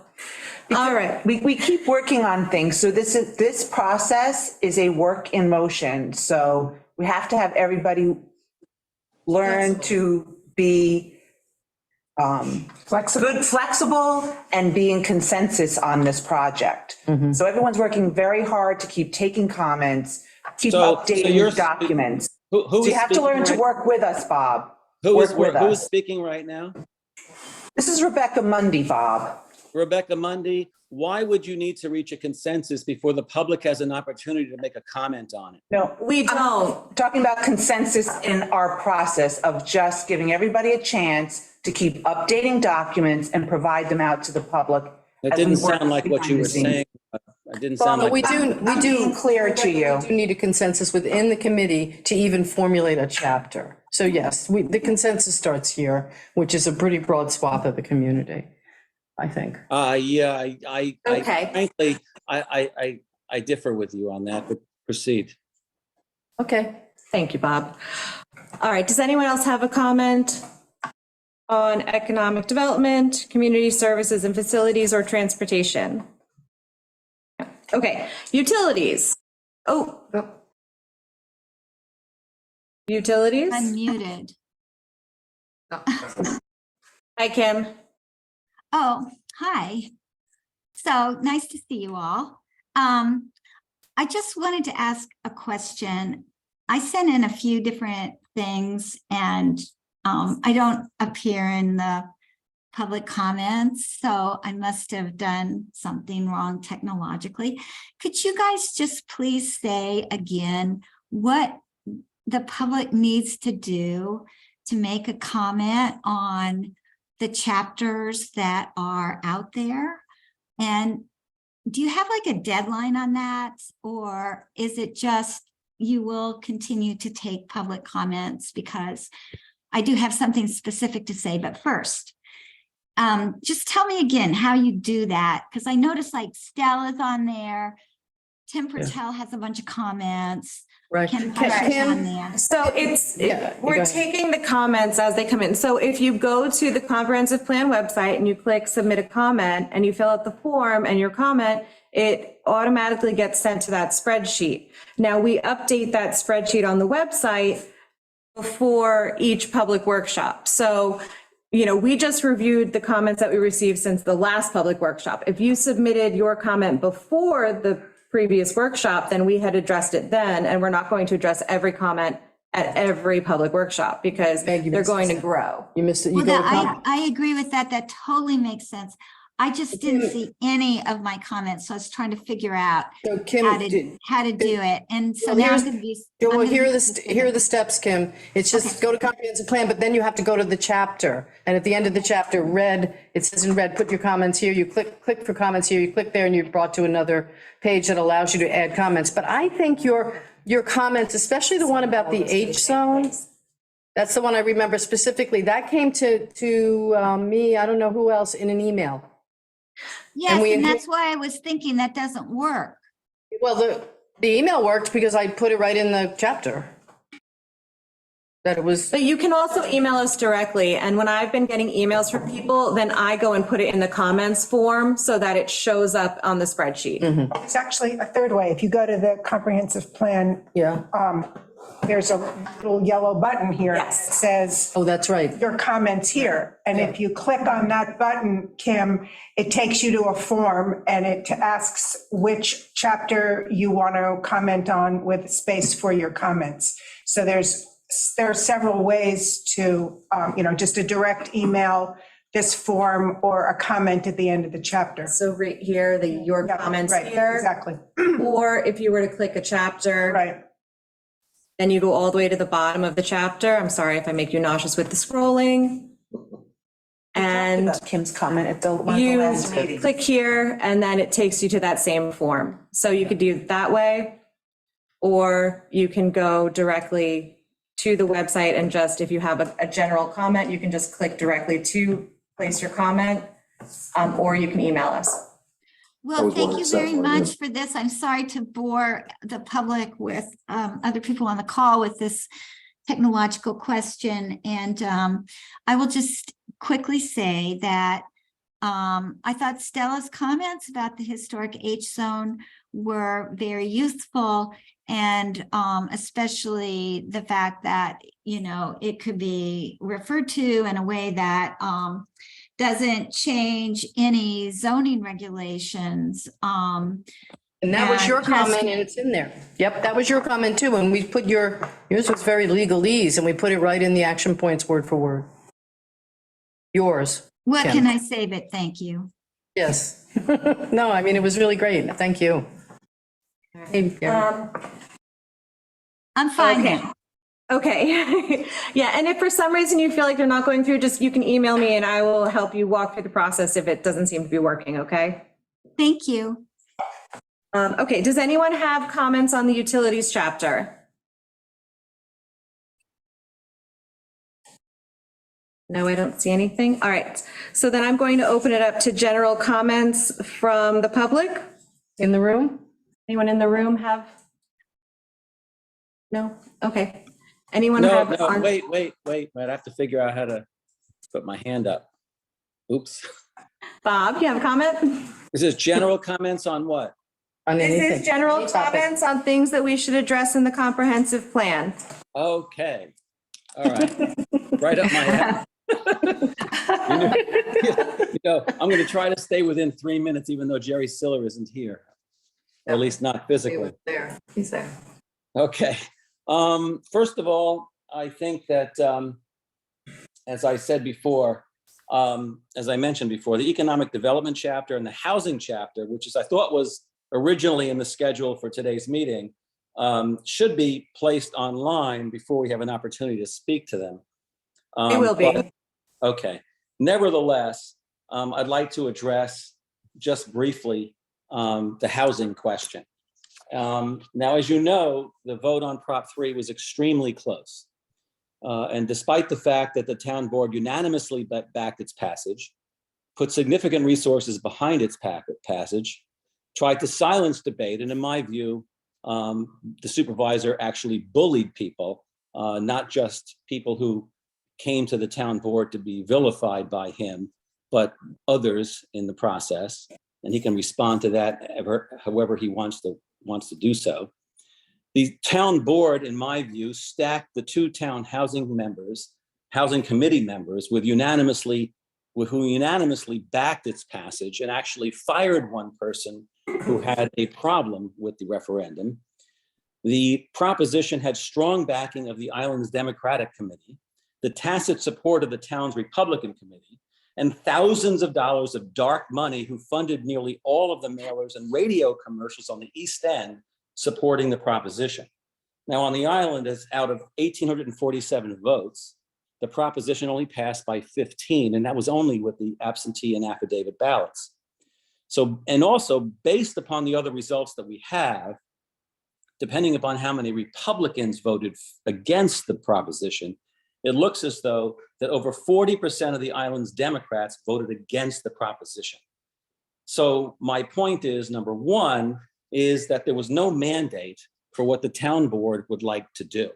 All right. We keep working on things, so this process is a work in motion, so we have to have everybody learn to be flexible and be in consensus on this project. So everyone's working very hard to keep taking comments, keep So updating you're- documents. Who So you is have to learn to speaking work with us, Bob. Who is Work with who is us. speaking right now? This is Rebecca Mundy, Bob. Rebecca Mundy, why would you need to reach a consensus before the public has an opportunity to make a comment on it? No, We don't. talking about consensus in our process of just giving everybody a chance to keep updating documents and provide them out to the public. It as we didn't work sound like what you behind were the scenes. saying. It didn't sound But like. we do. being clear to you. We do need a consensus within the committee to even formulate a chapter. So yes, the consensus starts here, which is a pretty broad swath of the community, I think. Yeah, I Okay. frankly, I differ with you on that, but proceed. Okay. Thank you, Bob. All right, does anyone else have a comment on economic development, community services and facilities, or transportation? Okay, utilities. Oh. Utilities? I'm muted. Hi, Kim. Oh, hi. So nice to see you all. I just wanted to ask a question. I sent in a few different things and I don't appear in the public comments, so I must have done something wrong technologically. Could you guys just please say again what the public needs to do to make a comment on the chapters that are out there? And do you have like a deadline on that? Or is it just you will continue to take public comments? Because I do have something specific to say, but first, just tell me again how you do that. Because I noticed like Stella's on there. Tim Pertel has a bunch of comments. Right. Ken Piper's on there. So we're taking the comments as they come in. So if you go to the comprehensive plan website and you click submit a comment and you fill out the form and your comment, it automatically gets sent to that spreadsheet. Now we update that spreadsheet on the website before each public workshop. So, you know, we just reviewed the comments that we received since the last public workshop. If you submitted your comment before the previous workshop, then we had addressed it then, and we're not going to address every comment at every public workshop because they're going to grow. You missed it. You Well, go to that, I agree with that. That totally makes sense. I just didn't see any of my comments, so I was trying to figure out So Kim, how to do it. And so Well, now I'm here's- going to be. Well, I'm gonna here be are here are the steps, Kim. It's just go to comprehensive plan, but then you have to go to the chapter. And at the end of the chapter, red, it says in red, put your comments here. You click for comments here, you click there, and you're brought to another page that allows you to add comments. But I think your comments, especially the one about the H zone, that's the one I remember specifically. That came to me, I don't know who else, in an email. Yes, we and include- that's why I was thinking that doesn't work. Well, the email worked because I put it right in the chapter. That it was. But you can also email us directly. And when I've been getting emails from people, then I go and put it in the comments form so that it shows up on the spreadsheet. It's actually a third way. If you go to the comprehensive plan, Yeah. there's a little yellow button here that Yes. says Oh, that's right. your comments here. And if you click on that button, Kim, it takes you to a form and it asks which chapter you want to comment on with space for your comments. So there are several ways to, just a direct email, this form, or a comment at the end of the chapter. So right here, your Yeah, comments right, here, Exactly, or if you were to click a chapter, right. then you go all the way to the bottom of the chapter. I'm sorry if I make you nauseous with the scrolling. And About Kim's comment at the one of the you last meetings. click here and then it takes you to that same form. So you could do it that way, or you can go directly to the website and just, if you have a general comment, you can just click directly to place your comment, or you can email us. Well, was thank one you of the very second one, much for this. I'm sorry to bore the public with other people on the call with this technological question. And I will just quickly say that I thought Stella's comments about the historic H zone were very useful. And especially the fact that, it could be referred to in a way that doesn't change any zoning regulations. And that was your And just- comment, and it's in there. Yep, that was your comment too, and we put yours was very legalese, and we put it right in the action points word for word. Yours. What Kim. can I save it? Thank you. Yes. No, I mean, it was really great. Thank you. Hey, Gary. I'm fine Okay. now. Okay. Yeah, and if for some reason you feel like you're not going through, just, you can email me and I will help you walk through the process if it doesn't seem to be working, okay? Thank you. Okay, does anyone have comments on the utilities chapter? No, I don't see anything. All right, so then I'm going to open it up to general comments from the public. In the room? Anyone in the room have? No? Okay. Anyone No, have? no, wait. I have to figure out how to put my hand up. Oops. Bob, you have a comment? Is this general comments on what? On This anything? is general Any topic. comments on things that we should address in the comprehensive plan. Okay. All right. Right up my alley. I'm going to try to stay within 3 minutes, even though Jerry Siller isn't here, or at least not physically. There, he's there. Okay. First of all, I think that, as I said before, as I mentioned before, the economic development chapter and the housing chapter, which is I thought was originally in the schedule for today's meeting, should be placed online before we have an opportunity to speak to them. It will be. Okay. Nevertheless, I'd like to address just briefly the housing question. Now, as you know, the vote on Prop 3 was extremely close. And despite the fact that the town board unanimously backed its passage, put significant resources behind its passage, tried to silence debate, and in my view, the supervisor actually bullied people, not just people who came to the town board to be vilified by him, but others in the process. And he can respond to that however he wants to do so. The town board, in my view, stacked the two town housing committee members who unanimously backed its passage and actually fired one person who had a problem with the referendum. The proposition had strong backing of the island's Democratic Committee, the tacit support of the town's Republican Committee, and thousands of dollars of dark money who funded nearly all of the mailers and radio commercials on the East End supporting the proposition. Now, on the island, as out of 1,847 votes, the proposition only passed by 15, and that was only with the absentee and affidavit ballots. So, and also based upon the other results that we have, depending upon how many Republicans voted against the proposition, it looks as though that over 40% of the island's Democrats voted against the proposition. So my point is, number one, is that there was no mandate for what the town board would like to do.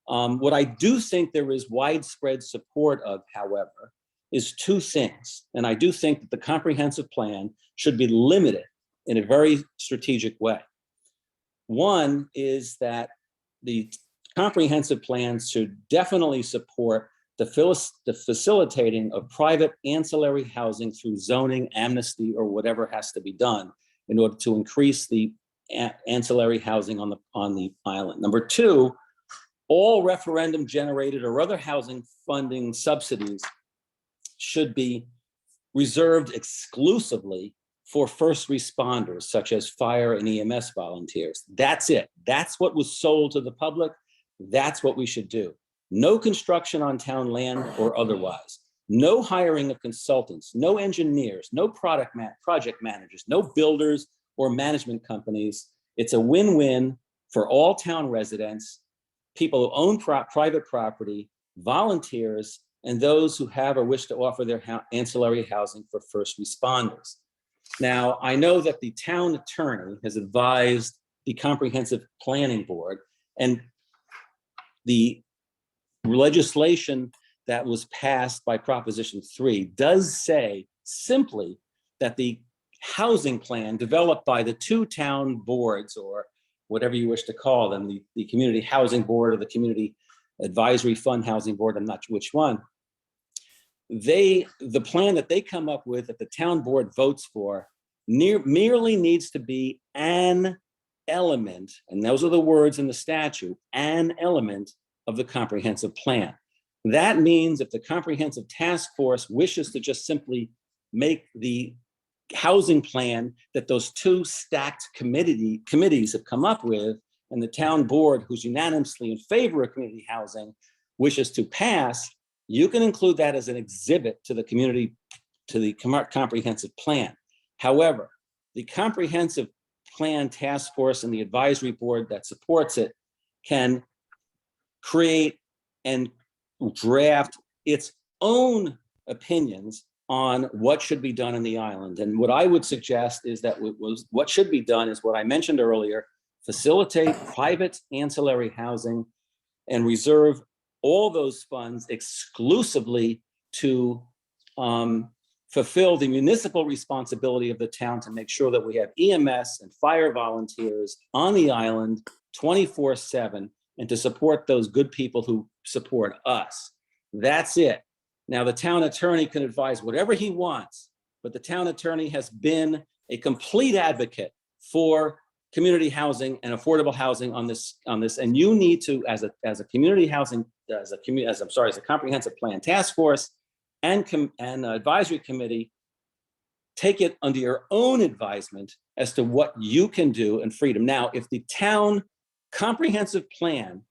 What I do think there is widespread support of, however, is two things. And I do think that the comprehensive plan should be limited in a very strategic way. One is that the comprehensive plans should definitely support the facilitating of private ancillary housing through zoning, amnesty, or whatever has to be done in order to increase the ancillary housing on the island. Number two, all referendum generated or other housing funding subsidies should be reserved exclusively for first responders, such as fire and EMS volunteers. That's it. That's what was sold to the public. That's what we should do. No construction on town land or otherwise. No hiring of consultants, no engineers, no project managers, no builders or management companies. It's a win-win for all town residents, people who own private property, volunteers, and those who have or wish to offer their ancillary housing for first responders. Now, I know that the town attorney has advised the Comprehensive Planning Board, and the legislation that was passed by Proposition 3 does say simply that the housing plan developed by the two town boards, or whatever you wish to call them, the Community Housing Board or the Community Advisory Fund Housing Board, I'm not sure which one, the plan that they come up with that the town board votes for merely needs to be an element, and those are the words in the statute, an element of the comprehensive plan. That means if the comprehensive task force wishes to just simply make the housing plan that those two stacked committees have come up with, and the town board, who's unanimously in favor of community housing, wishes to pass, you can include that as an exhibit to the comprehensive plan. However, the comprehensive plan task force and the advisory board that supports it can create and draft its own opinions on what should be done in the island. And what I would suggest is that what should be done is what I mentioned earlier: facilitate private ancillary housing and reserve all those funds exclusively to fulfill the municipal responsibility of the town to make sure that we have EMS and fire volunteers on the island 24/7, and to support those good people who support us. That's it. Now, the town attorney can advise whatever he wants, but the town attorney has been a complete advocate for community housing and affordable housing on this. And you need to, as a community housing, as a comprehensive plan task force and advisory committee, take it under your own advisement as to what you can do in freedom. Now, if the town comprehensive plan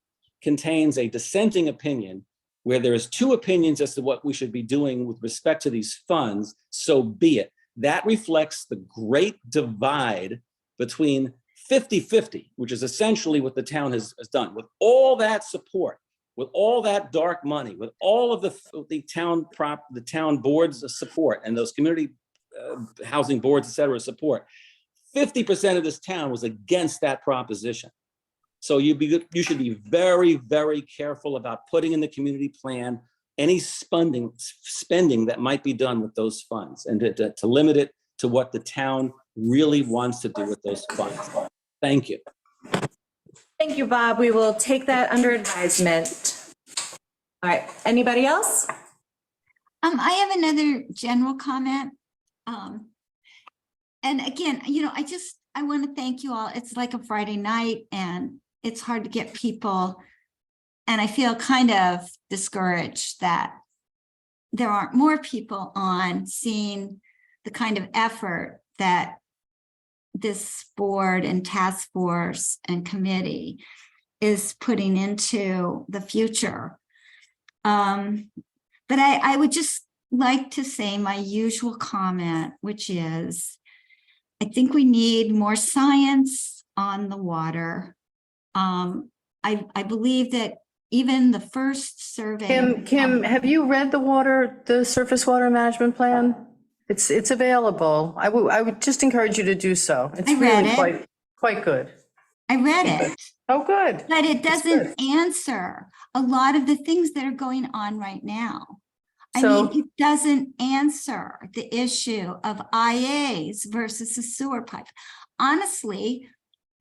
contains a dissenting opinion, where there is two opinions as to what we should be doing with respect to these funds, so be it. That reflects the great divide between 50-50, which is essentially what the town has done. With all that support, with all that dark money, with all of the town boards' support and those community housing boards, et cetera, support, 50% of this town was against that proposition. So you should be very, very careful about putting in the community plan any spending that might be done with those funds, and to limit it to what the town really wants to do with those funds. Thank you. Thank you, Bob. We will take that under advisement. All right, anybody else? I have another general comment. And again, I want to thank you all. It's like a Friday night and it's hard to get people. And I feel kind of discouraged that there aren't more people on seeing the kind of effort that this board and task force and committee is putting into the future. But I would just like to say my usual comment, which is, I think we need more science on the water. I believe that even the first survey. Kim, have you read the surface water management plan? It's available. I would just encourage you to do so. It's really quite good. I read it. Oh, good. But it doesn't answer a lot of the things that are going on right now. It doesn't answer the issue of IAs versus the sewer pipe. Honestly,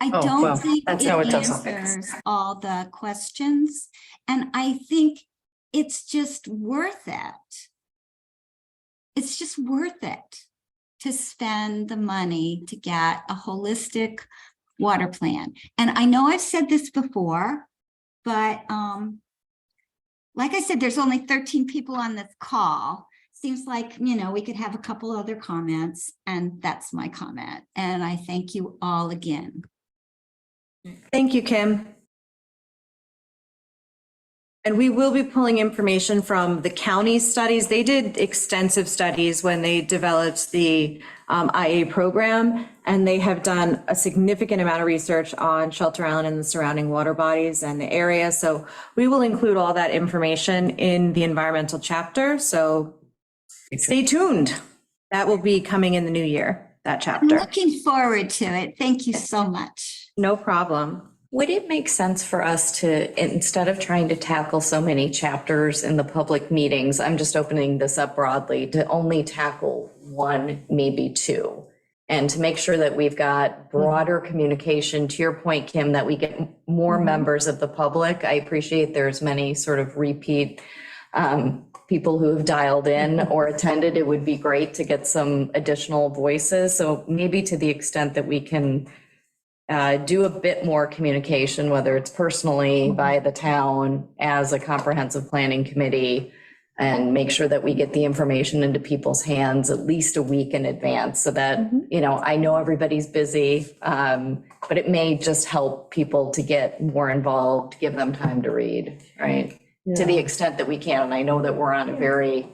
I don't think it answers all the questions. And I think it's just worth it. It's just worth it to spend the money to get a holistic water plan. And I know I've said this before, but like I said, there's only 13 people on this call. Seems like, we could have a couple other comments, and that's my comment. And I thank you all again. Thank you, Kim. And we will be pulling information from the county studies. They did extensive studies when they developed the IA program, and they have done a significant amount of research on Shelter Island and the surrounding water bodies and the area. So we will include all that information in the environmental chapter. So stay tuned. That will be coming in the new year, that chapter. I'm looking forward to it. Thank you so much. No problem. Would it make sense for us to, instead of trying to tackle so many chapters in the public meetings, I'm just opening this up broadly, to only tackle one, maybe two, and to make sure that we've got broader communication, to your point, Kim, that we get more members of the public. I appreciate there's many sort of repeat people who have dialed in or attended. It would be great to get some additional voices. So maybe to the extent that we can do a bit more communication, whether it's personally by the town as a comprehensive planning committee, and make sure that we get the information into people's hands at least a week in advance so that, you know, I know everybody's busy, but it may just help people to get more involved, give them time to read, right? To the extent that we can. And I know that we're on a very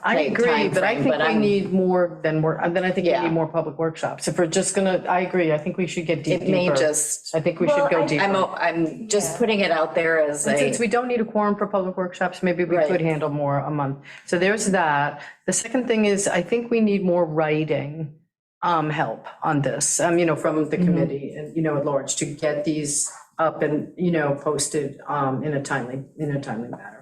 I tight agree, but I timeframe, think but we I'm- need more than I think we Yeah. need more public workshops. If we're just gonna, I agree, I think we should get deep, It may deeper. just, I think we should go deeper. I'm just putting it out there as And a, since we don't need a quorum for public workshops, maybe we Right. could handle more a month. So there's that. The second thing is, I think we need more writing help on this, you know, from the committee and, you know, at large to get these up and, you know, posted in a timely manner.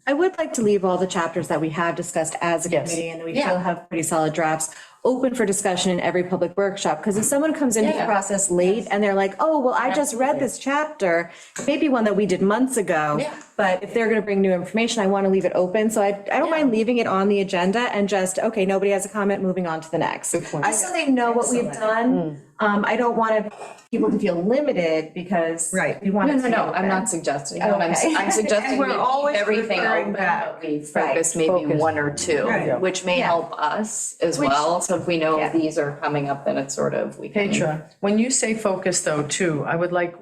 I would like to leave all the chapters that we have discussed as a Yes. committee and we Yeah. still have pretty solid drafts open for discussion in every public workshop. Because if someone comes into the Yeah. process late and they're like, oh, well, I just read this chapter, maybe one that we did months ago. Yeah. But if they're going to bring new information, I want to leave it open. So I don't mind leaving it on the agenda and just, okay, nobody has a comment, moving on to the next. Just so they know what we've done. I don't want people to feel limited because Right. we want no, it no, to be no, I'm open. not suggesting, that. Okay. I'm suggesting And we're we keep always everything referring open, back. but we focus maybe Focus. one or two, Right. which may Yeah. help us as well. So if we know these are coming up, then it's sort of, we can. Petra, when you say focus though, too, I would like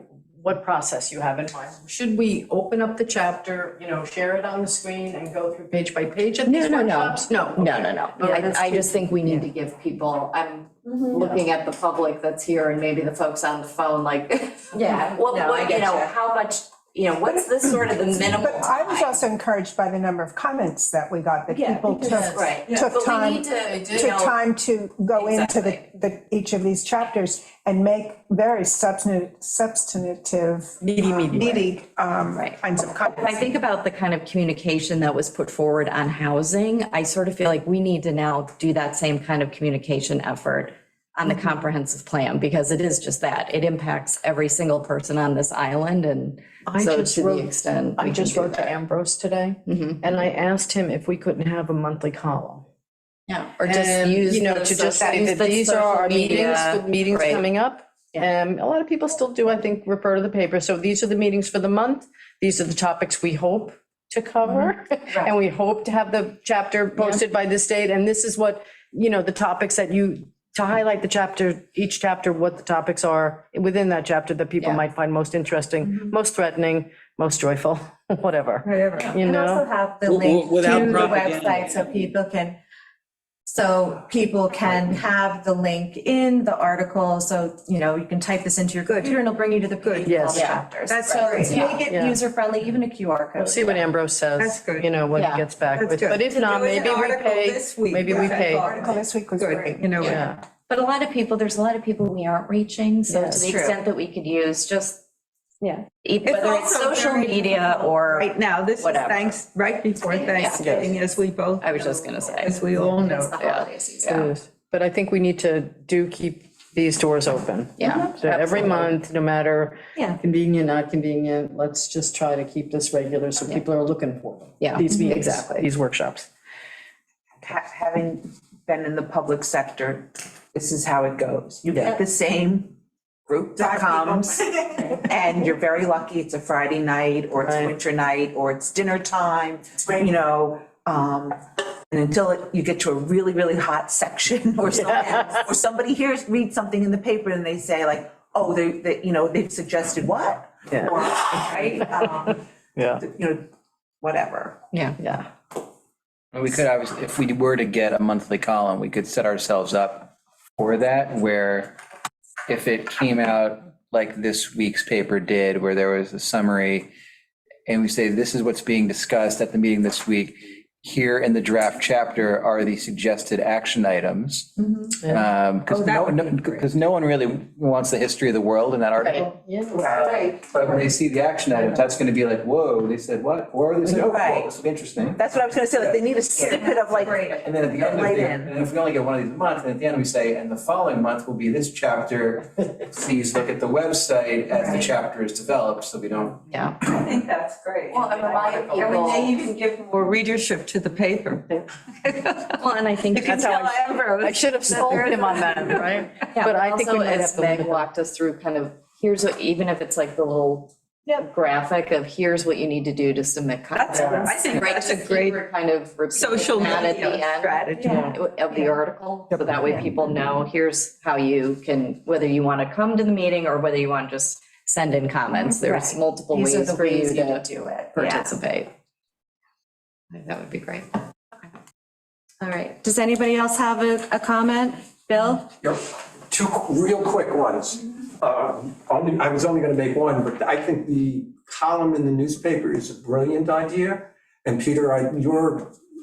what process you have in mind. Should we open up the chapter, you know, share it on the screen and go through page by page at these No, no, no. workshops? No. No, no, no. Okay. I just think we need to give people, I'm looking at the public that's here and maybe the folks on the phone, like, Yeah. what, No, I what, you get know, you. how much, you know, what's this sort of the minimal But I was time? also encouraged by the number of comments that we got, that Yeah, people because- took, Right. took But we time, need to, you took know, time to go into Exactly. each of these chapters and make very substantive, meaty Right. kinds of If I comments. think about the kind of communication that was put forward on housing, I sort of feel like we need to now do that same kind of communication effort on the comprehensive plan, because it is just that. It impacts every single person on this island, and I so just to the wrote- extent. I we just can do wrote to that. Ambrose today, Mhm. and I asked him if we couldn't have a monthly column. Yeah, or just And, use you know, the to just social- say use that the these are social our meetings, media, the meetings right. coming up. A lot of people still do, I think, refer to the paper. So these are the meetings for the month. These are the topics we hope to cover. And we hope to have the chapter posted by this date. And this is what, you know, the topics that to highlight the chapter, each chapter, what the topics are within that chapter that people Yeah. might find most interesting, most threatening, most joyful, whatever, Whatever. you And also know? have the W- w- link to without the propaganda. website so people can have the link in the article. So, you know, you can type this into your computer and it'll bring you to the page with all Yes. the Yeah. chapters. That's So great. to make it Yeah. user-friendly, even a QR code. We'll see what Ambrose says. That's good. You know, when he Yeah. gets back That's with, good. but if To not, do an maybe we article pay, this week, maybe we that's pay. Article this week was Good, great. you know. Yeah. But a lot of people, there's a lot of people we aren't reaching, so to Yes, the true. extent that we could use, just Yeah. whether it's also social very media or, Right now, this is whatever. thanks, right before Thanksgiving, as we both. I was just gonna say. As we all know. It's the holiday season. Yeah. But I think we need to keep these doors open. Yeah. So every month, no matter Yeah. convenient, not convenient, let's just try to keep this regular so people are looking for them. Yeah, These meetings, exactly. these workshops. Having been in the public sector, this is how it goes. You Yeah. get the same group that comes, and you're very lucky, it's a Friday night, or it's Right. winter night, or it's dinner time, you know, and until you get to a really, really hot section, or somebody reads something in the paper and they say like, oh, you know, they've suggested what? Yeah. Or, right, Yeah. you know, whatever. Yeah. Yeah. We could obviously, if we were to get a monthly column, we could set ourselves up for that, where if it came out like this week's paper did, where there was a summary, and we say, this is what's being discussed at the meeting this week, here in the draft chapter are the suggested action items. Because no one really wants the history of the world in that article. But when they see the action items, that's going to be like, whoa, they said what? Or they said, oh, Right. cool, this will be interesting. That's what I was gonna say, like, they need a snippet of like, And then at the end, Right in. and if we only get one of these a month, and at the end we say, and the following month will be this chapter. Please look at the website as the chapter is developed, so we don't. Yeah. I think that's great. Well, and remind And we may people, even give more readership to the paper. well, and I think. You can That's how tell Ambrose. I should have sold him on that, right? Yeah, But I think we also might have as to Meg limit that. walked us through kind of, here's what, even if it's like the little graphic of here's what you need to do to submit comments. I think Right, that's a just great keep kind of repeating social that at media the end strategy. of the article, so that way people know, here's how you can, whether you want to come to the meeting or whether you want to just send in comments, there's Right. multiple These are ways the for ways you you to to do it. participate. I think that would be great. All right. Does anybody else have a comment? Bill? Yep. Two real quick ones. I was only going to make one, but I think the column in the newspaper is a brilliant idea. And Peter,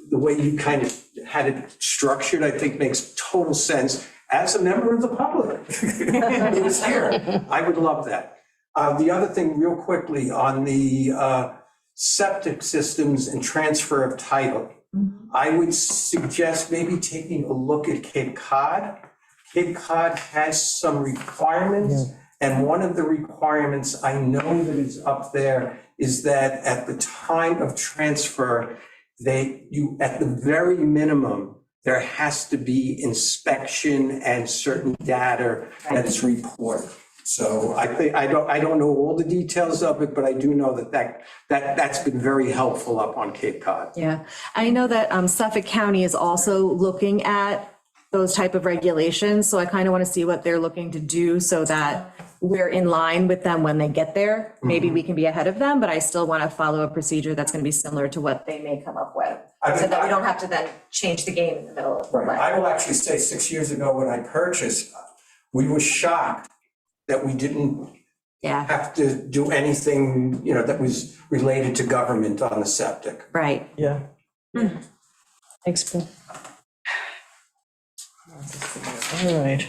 the way you kind of had it structured, I think makes total sense as a member of the public. It was here. I would love that. The other thing, real quickly, on the septic systems and transfer of title, I would suggest maybe taking a look at Cape Cod. Cape Cod has some requirements, and one of the requirements I know that is up there is that at the time of transfer, at the very minimum, there has to be inspection and certain data that is reported. So I think, I don't know all the details of it, but I do know that's been very helpful up on Cape Cod. Yeah, I know that Suffolk County is also looking at those type of regulations, so I kind of want to see what they're looking to do so that we're in line with them when they get there. Maybe we can be ahead of them, but I still want to follow a procedure that's going to be similar to what they may come up with, so that we don't have to then change the game in the middle of the Right. I will actually say 6 years ago when I purchased, we were shocked that we didn't have to do anything, that was related to government on the septic. Right. Yeah. Thanks, Bill. All right.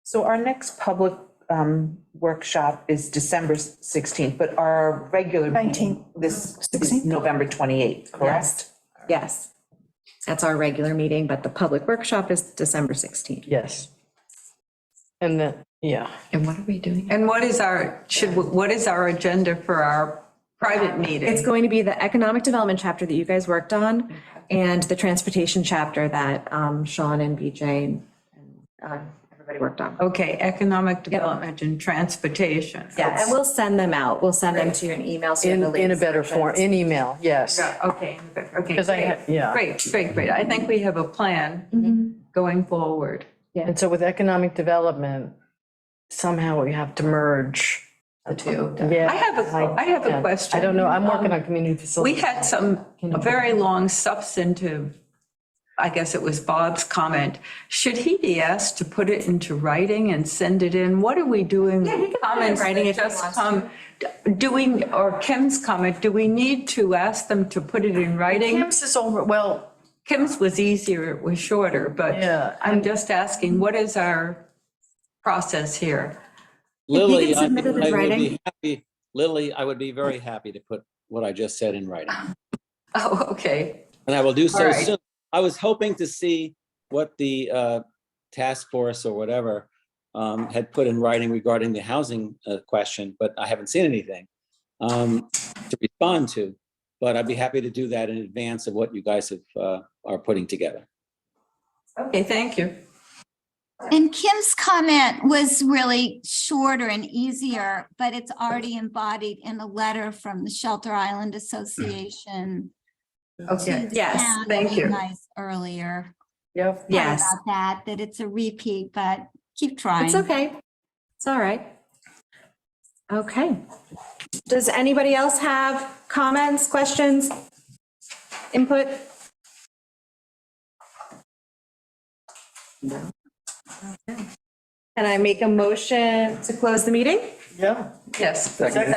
So our next public workshop is December 16th, but our regular meeting, this is November 28th, correct? Yes. That's our regular meeting, but the public workshop is December 16th. Yes. And then, yeah. And what are we doing? And what is our agenda for our private meeting? It's going to be the economic development chapter that you guys worked on and the transportation chapter that Sean and BJ and everybody worked on. Okay, economic development and transportation. Yeah, and we'll send them out. We'll send them to you in email. So you have the In a latest better form, versions. in email, yes. Yeah, okay, okay. Because I had- yeah. Great. I think we have a plan going forward. And so with economic development, somehow we have to merge. The two. Yeah. I have a question. I don't know, I'm working on community facilities. We had a very long substantive, I guess it was Bob's comment. Should he be asked to put it into writing and send it in? What are we doing? Yeah, he can put it in Comments writing that if he just wants come, or Kim's comment, do we need to ask them to put it in writing? Kim's is over, well, Kim's was easier, it was shorter, but Yeah. I'm just asking, what is our process here? Lily, I submit it in would writing. be happy, Lily, I would be very happy to put what I just said in writing. Oh, okay. And I will do All so right. soon. I was hoping to see what the task force or whatever had put in writing regarding the housing question, but I haven't seen anything to respond to. But I'd be happy to do that in advance of what you guys are putting together. Okay, thank you. And Kim's comment was really shorter and easier, but it's already embodied in a letter from the Shelter Island Association. Okay, to the yes, town thank that you. Nice earlier. Yep. Sorry Yes. About that it's a repeat, but keep trying. It's okay. It's all right. Okay. Does anybody else have comments, questions, input? No. Okay. Can I make a motion to close the meeting? Yeah. Yes. Second,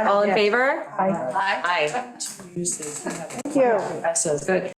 all in favor? Aye. Thank you. Good.